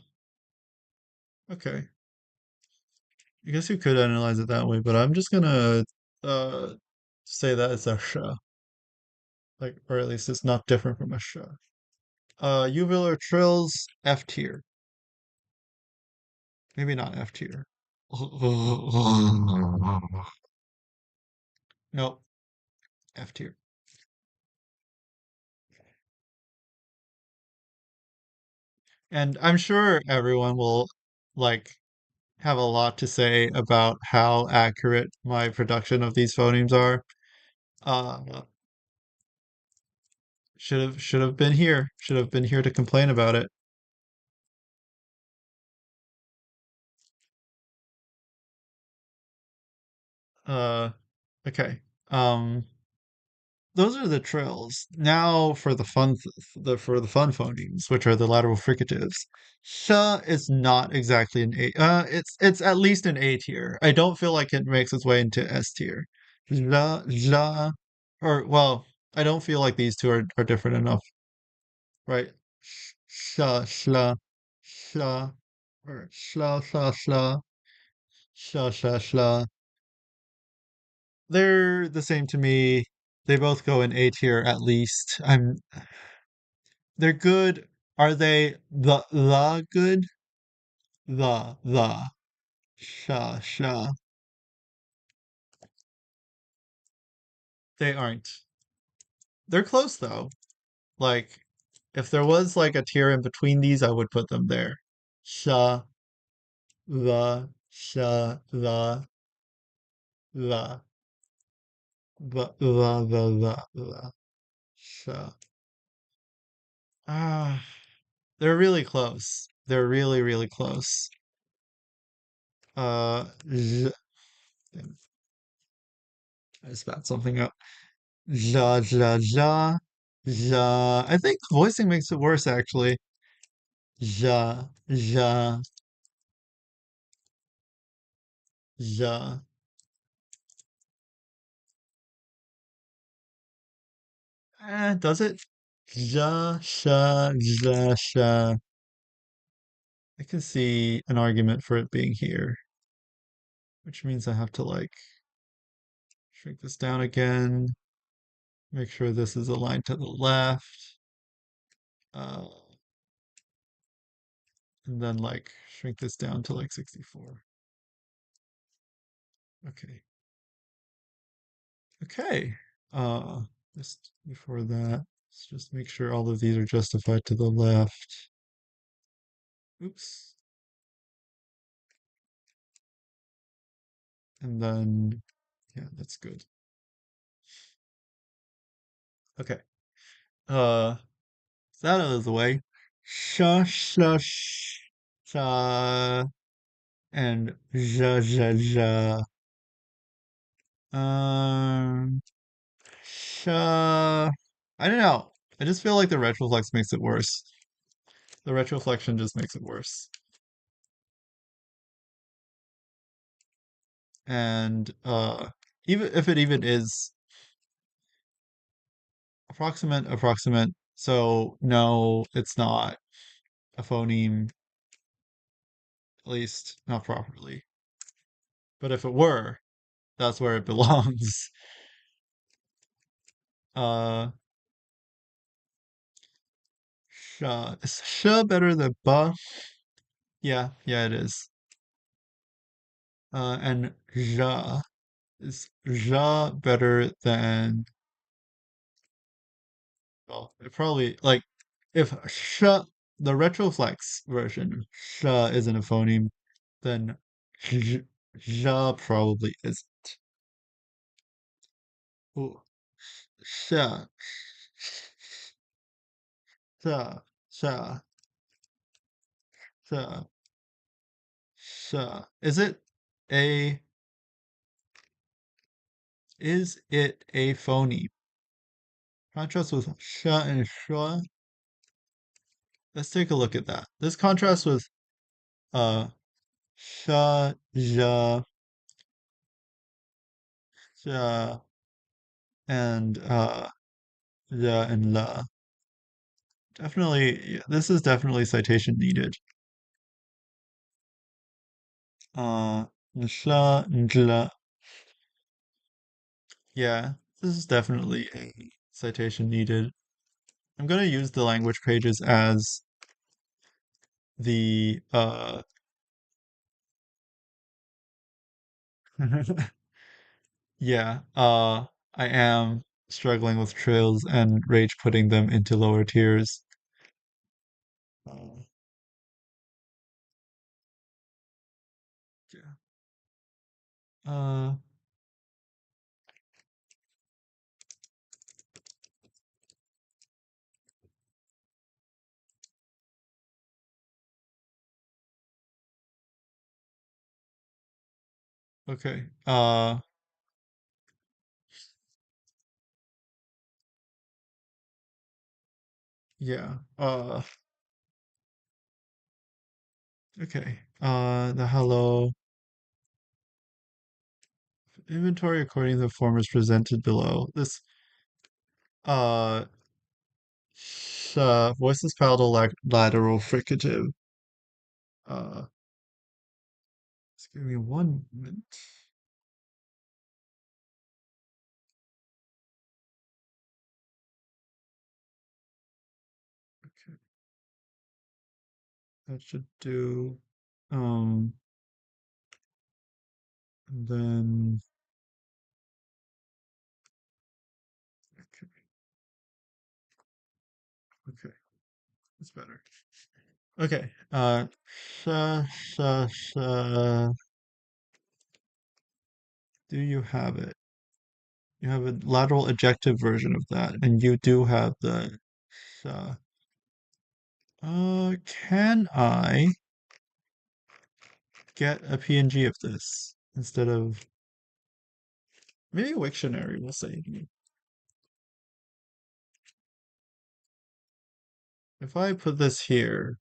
S1: okay. I guess you could analyze it that way, but I'm just gonna uh say that it's a sh, like or at least it's not different from a sh. Uvular trills F tier. Maybe not F tier. Nope, F tier. And I'm sure everyone will like have a lot to say about how accurate my production of these phonemes are. Uh, should have been here. Should have been here to complain about it. Uh, okay. Um, those are the trills. Now for the fun phonemes, which are the lateral fricatives. Sh is not exactly an A. It's at least an A tier. I don't feel like it makes its way into S tier. La, or well, I don't feel like these two are different enough, right? Shla, shla, or shla. They're the same to me. They both go in A tier at least. They're good. Are they the good? The sha. They aren't. They're close though. Like if there was like a tier in between these, I would put them there. Sha, the, the, sha. Ah, they're really close. They're really close. Z, I spat something up. Ja. I think voicing makes it worse actually. Ja, ja. Does it? Sha. I can see an argument for it being here, which means I have to like shrink this down again, make sure this is aligned to the left, uh, and then like shrink this down to like 64. Okay. Okay. Uh, just before that, let's just make sure all of these are justified to the left. Oops. And then, yeah, that's good. Okay. Uh, that out of the way. Sha, and ja. Um, sha. I don't know. I just feel like the retroflex makes it worse. The retroflexion just makes it worse. And even if it even is approximate. So no, it's not a phoneme, at least not properly. But if it were, that's where it belongs. Uh, is sh better than ba? Yeah, it is. And ja is ja better than, well, it probably like if sh the retroflex version sh isn't a phoneme, then j, ja probably isn't. Ooh, sha, sha, sha, sha, sha. A is it a phoneme? Contrast with sha and shua. Let's take a look at that. This contrast with uh sha, ja, sha, and ja and la. Definitely, yeah, this is definitely citation needed. Uh, Nsla, Njla. Yeah, this is definitely a citation needed. I'm gonna use the language pages as the Yeah, I am struggling with trills and rage putting them into lower tiers. Uh, yeah. Uh, okay. Yeah. Okay. The hello inventory according to the form is presented below. This uh voiceless palatal lateral fricative. Uh, just give me one minute. Okay, that should do. Um, and then okay, okay, that's better. Okay. Sha. Do you have it? You have a lateral ejective version of that, and you do have the sha. Can I get a PNG of this instead of maybe a Wiktionary? We'll say. If I put this here,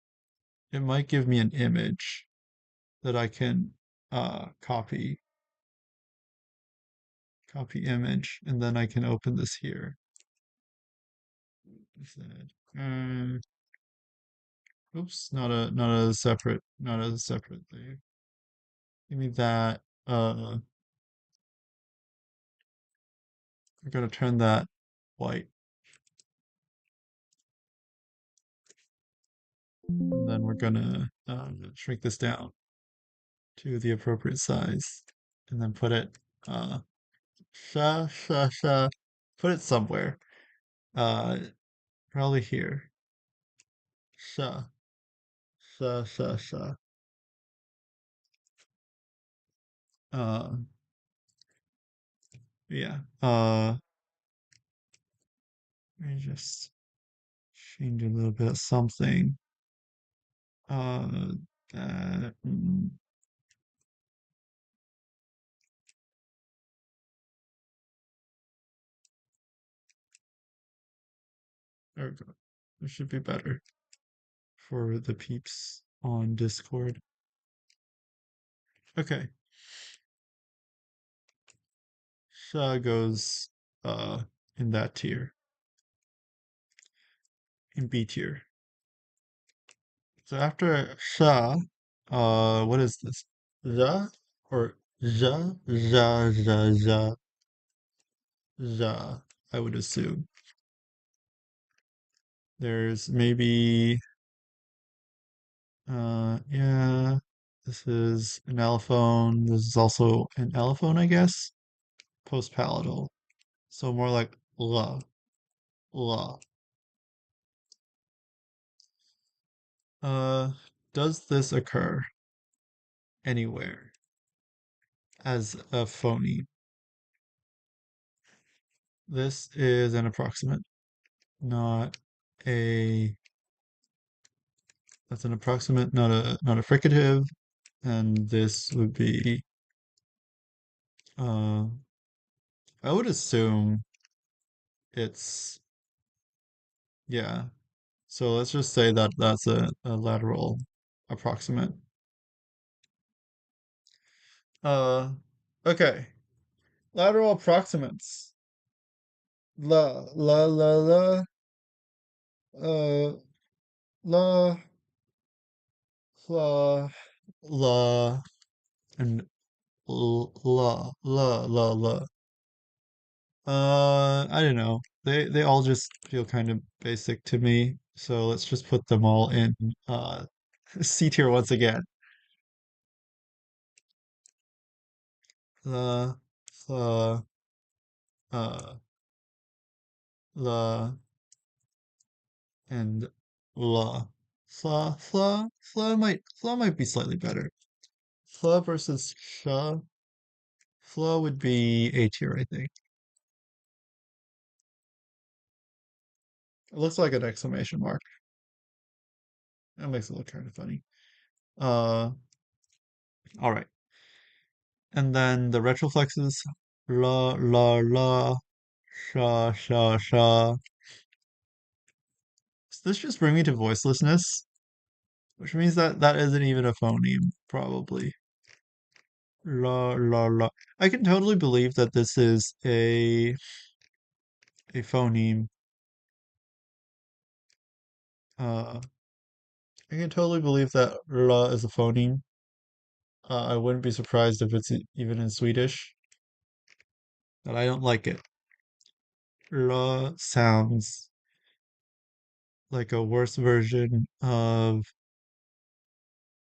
S1: it might give me an image that I can copy image, and then I can open this here. Um, oops, not a separate thing. Give me that. We're gonna turn that white, and then we're gonna shrink this down to the appropriate size, and then put it uh sha, put it somewhere. Uh, probably here. Sha sha. Uh, yeah. Let me just change a little bit of something. Uh, that, there we go. This should be better for the peeps on Discord. Okay. Sha goes in that tier, in B tier. So after Sha, what is this? Ja or ja, I would assume. There's maybe yeah, this is an allophone. This is also an allophone, I guess. Postpalatal. So more like la. Uh, does this occur anywhere as a phoneme? This is an approximate, not a, that's an approximate, not a fricative, and this would be, uh, I would assume it's, yeah. So let's just say that that's a lateral approximate. Uh, okay. Lateral approximates. La, uh, la, la, la, and la. I don't know. They all just feel kind of basic to me. So let's just put them all in C tier once again. the, the, uh, the, and la. Fla might be slightly better. Fla versus sha. Fla would be A tier, I think. It looks like an exclamation mark. That makes it look kind of funny. Uh, all right. And then the retroflexes. La, la, la, sha, sha, sha. Does this just bring me to voicelessness? Which means that that isn't even a phoneme, probably. La, la, la. I can totally believe that this is a phoneme. Uh, I can totally believe that la is a phoneme. I wouldn't be surprised if it's even in Swedish, but I don't like it. La sounds like a worse version of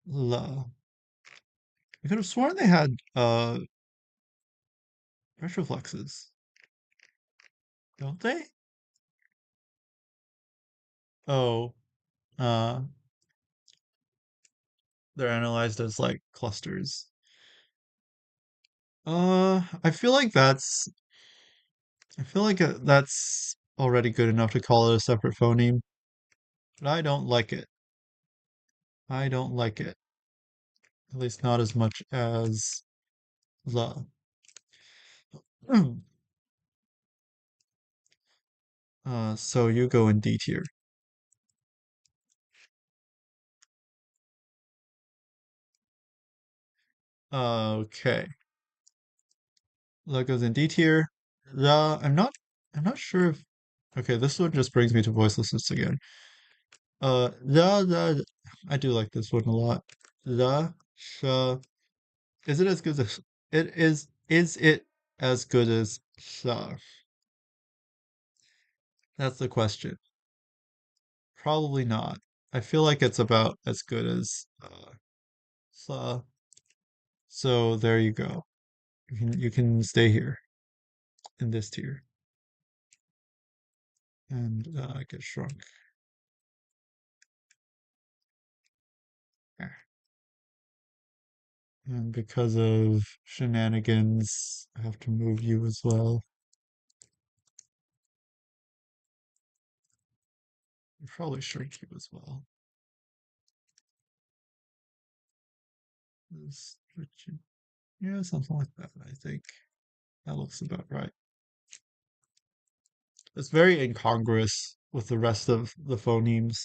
S1: la. I could have sworn they had retroflexes, don't they? Oh, uh, they're analyzed as like clusters. I feel like that's already good enough to call it a separate phoneme, but I don't like it. I don't like it. At least not as much as the. So you go in D tier. Okay. That goes in D tier. I'm not sure if, okay, this one just brings me to voicelessness again. I do like this one a lot. The, sh, is it as good as, is it as good as sha? That's the question. Probably not. I feel like it's about as good as, sha. So there you go. You can stay here in this tier and get shrunk. Ah. And because of shenanigans, I have to move you as well. I'll probably shrink you as well. Yeah, something like that, I think. That looks about right. It's very incongruous with the rest of the phonemes.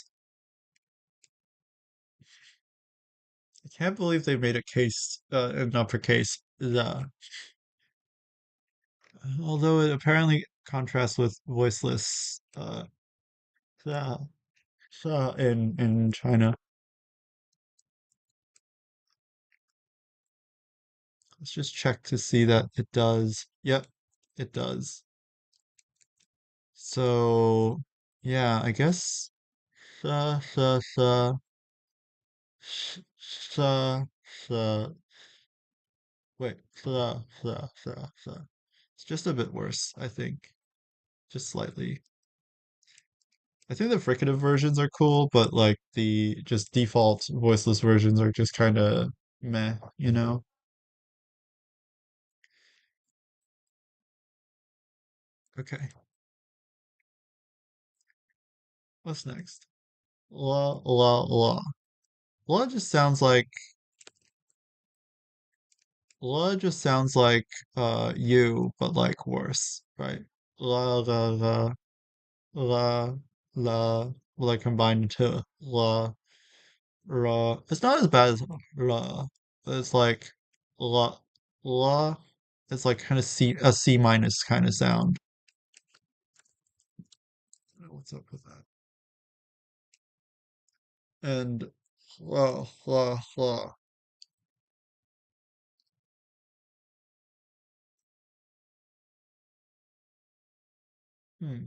S1: I can't believe they made a case, an uppercase, the. Although it apparently contrasts with voiceless, the, in China. Let's just check to see that it does. Yep, it does. So, yeah, I guess sa sa sa sa sa wait sa. It's just a bit worse, I think. Just slightly. I think the fricative versions are cool, but like the just default voiceless versions are just kind of meh, you know? Okay, what's next? La la la. La just sounds like La just sounds like you, but like worse, right? La la la la la like combined into la ra. It's not as bad as la, but it's like la la. It's like kind of C minus kind of sound. I don't know what's up with that? And la la la. Hmm.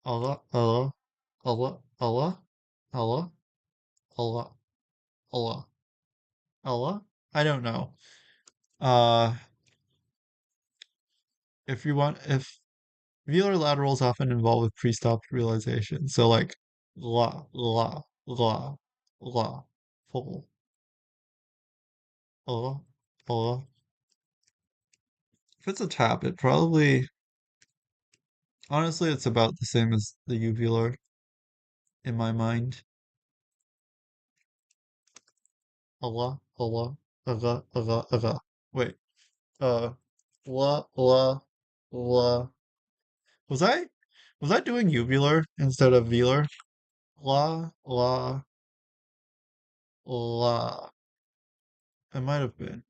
S1: Allah Allah Allah Allah Allah Allah Allah Allah. I don't know. Uh, if velar laterals often involve with pre-stop realization. So like la, la, full, la. If it's a tap, it probably honestly it's about the same as the uvular in my mind. Allah, Allah, aga, aga, aga. Wait, uh, la, la. Was I was I doing uvular instead of velar? La, la. It might have been.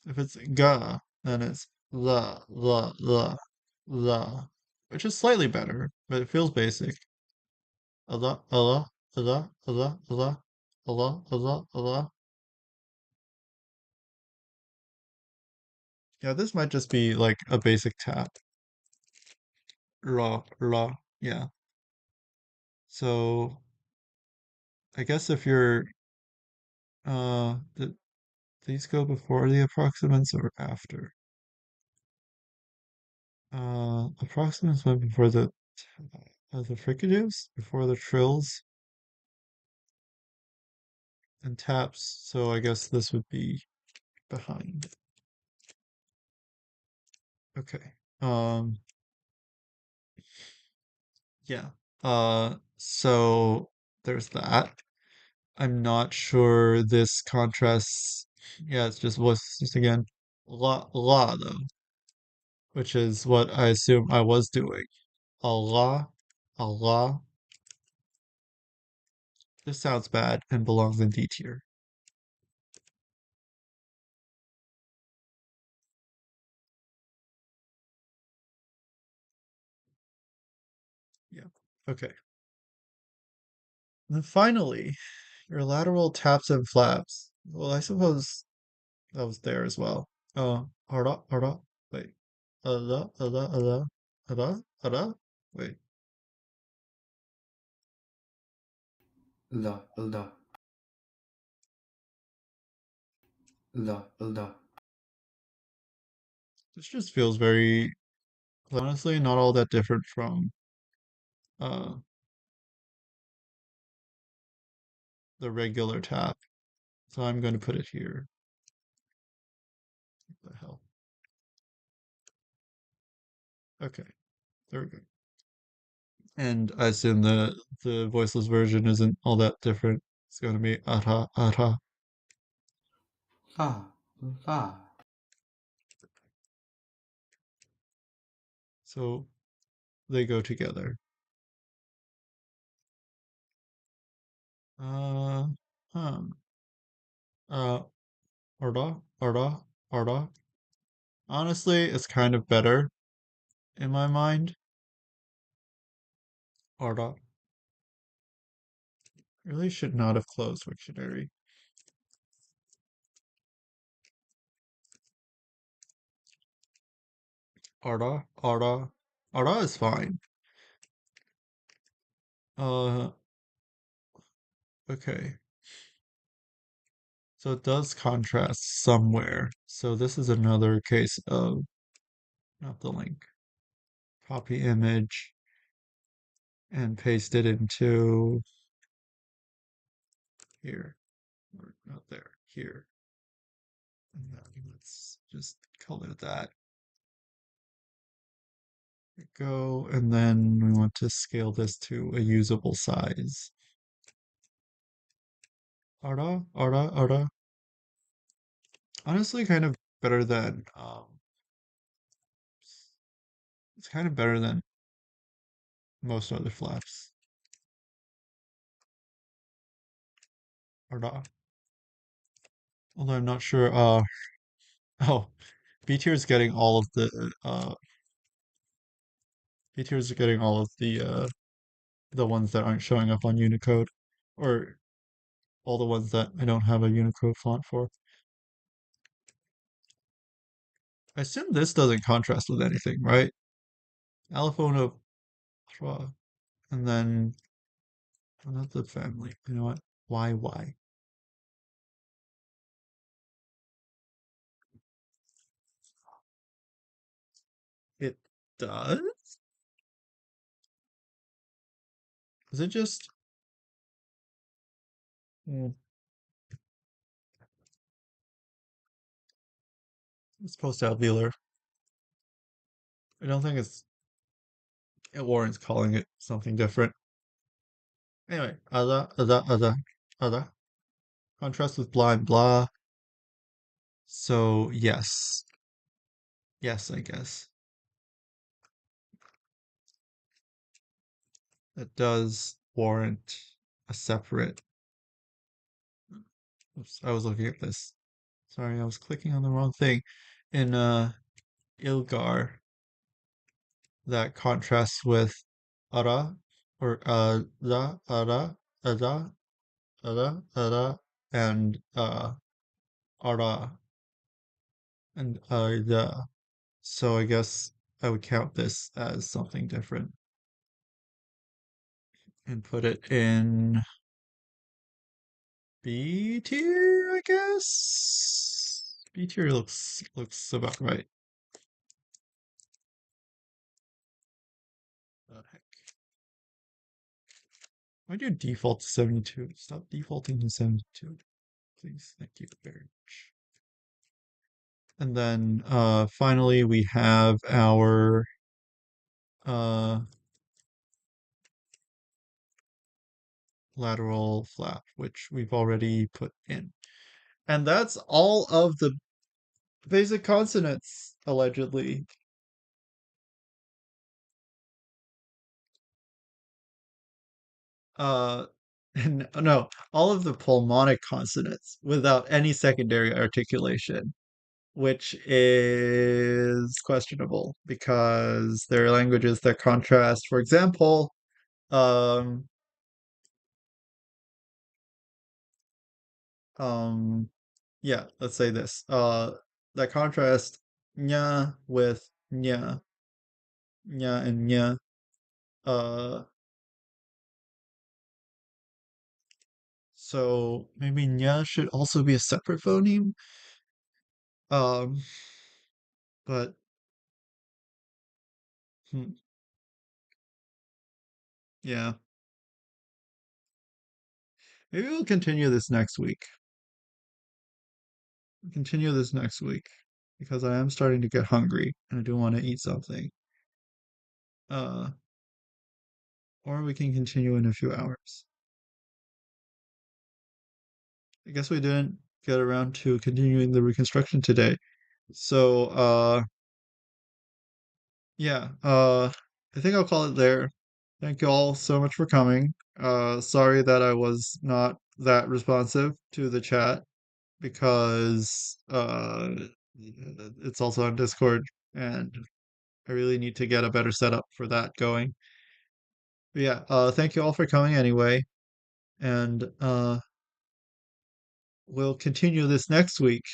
S1: If it's ga, then it's la, which is slightly better, but it feels basic. Allah, Allah, Allah, Allah, Allah, Allah, Allah, Allah. Yeah, this might just be like a basic tap. Ra. Yeah. So I guess if you're these go before the approximants or after? Approximants went before the fricatives, before the trills and taps. So I guess this would be behind. Okay. Yeah. So there's that. I'm not sure this contrasts. Yeah, it's just was just again la though, which is what I assume I was doing. Allah, Allah. This sounds bad and belongs in D tier. Yeah. Okay. And then finally, your lateral taps and flaps. Well, I suppose that was there as well. Arda. Wait. Ada. Wait.
S2: La la la.
S1: This just feels very, honestly, not all that different from uh the regular tap. So I'm going to put it here. What the hell? Okay, there we go. And I assume the voiceless version isn't all that different. It's going to be ara.
S2: La la.
S1: So they go together. Uh, um, uh, arda. Honestly, it's kind of better in my mind. Arda. Really should not have closed Wiktionary. Arda. Arda is fine. Uh, okay. So it does contrast somewhere. So this is another case of not the link. Copy image and paste it into here. Or not there, here. And then let's just color that. Go, and then we want to scale this to a usable size. Arda. Honestly, kind of better than it's kind of better than most other flaps. Arda. Although I'm not sure. Oh, B tier is getting all of B tier is getting all of the ones that aren't showing up on Unicode, or all the ones that I don't have a Unicode font for. I assume this doesn't contrast with anything, right? Allophone of and then another family. You know what? Why? does? Is it just hmm, it's post-alveolar? I don't think Warren's calling it something different. Anyway, other. Contrast with blind blah. So yes. Yes, I guess. That does warrant a separate. Oops, I was looking at this. Sorry, I was clicking on the wrong thing. In Ilgar, that contrasts with ara or da ara ada ada and ara and da. So I guess I would count this as something different and put it in B tier, I guess. B tier looks about right. The heck. Why do you default to 72? Stop defaulting to 72, please. Thank you very much. And then finally we have our uh lateral flap, which we've already put in. And that's all of the basic consonants, allegedly. Uh, no, all of the pulmonic consonants without any secondary articulation, which is questionable because there are languages that contrast. For example, um, um, yeah, let's say this. That contrast nya with nya, nya and nya. Uh, so maybe nya should also be a separate phoneme. Um, but hmm, yeah, maybe we'll continue this next week. Continue this next week because I am starting to get hungry and I do want to eat something. Uh, or we can continue in a few hours. I guess we didn't get around to continuing the reconstruction today. So, yeah, I think I'll call it there. Thank you all so much for coming. Sorry that I was not that responsive to the chat because it's also on Discord and I really need to get a better setup for that going. But yeah, thank you all for coming anyway, and we'll continue this next week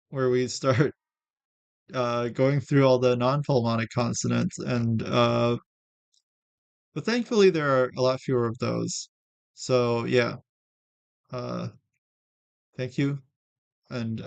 S1: where we start going through all the non-pulmonic consonants, and but thankfully there are a lot fewer of those. So yeah, uh, thank you, and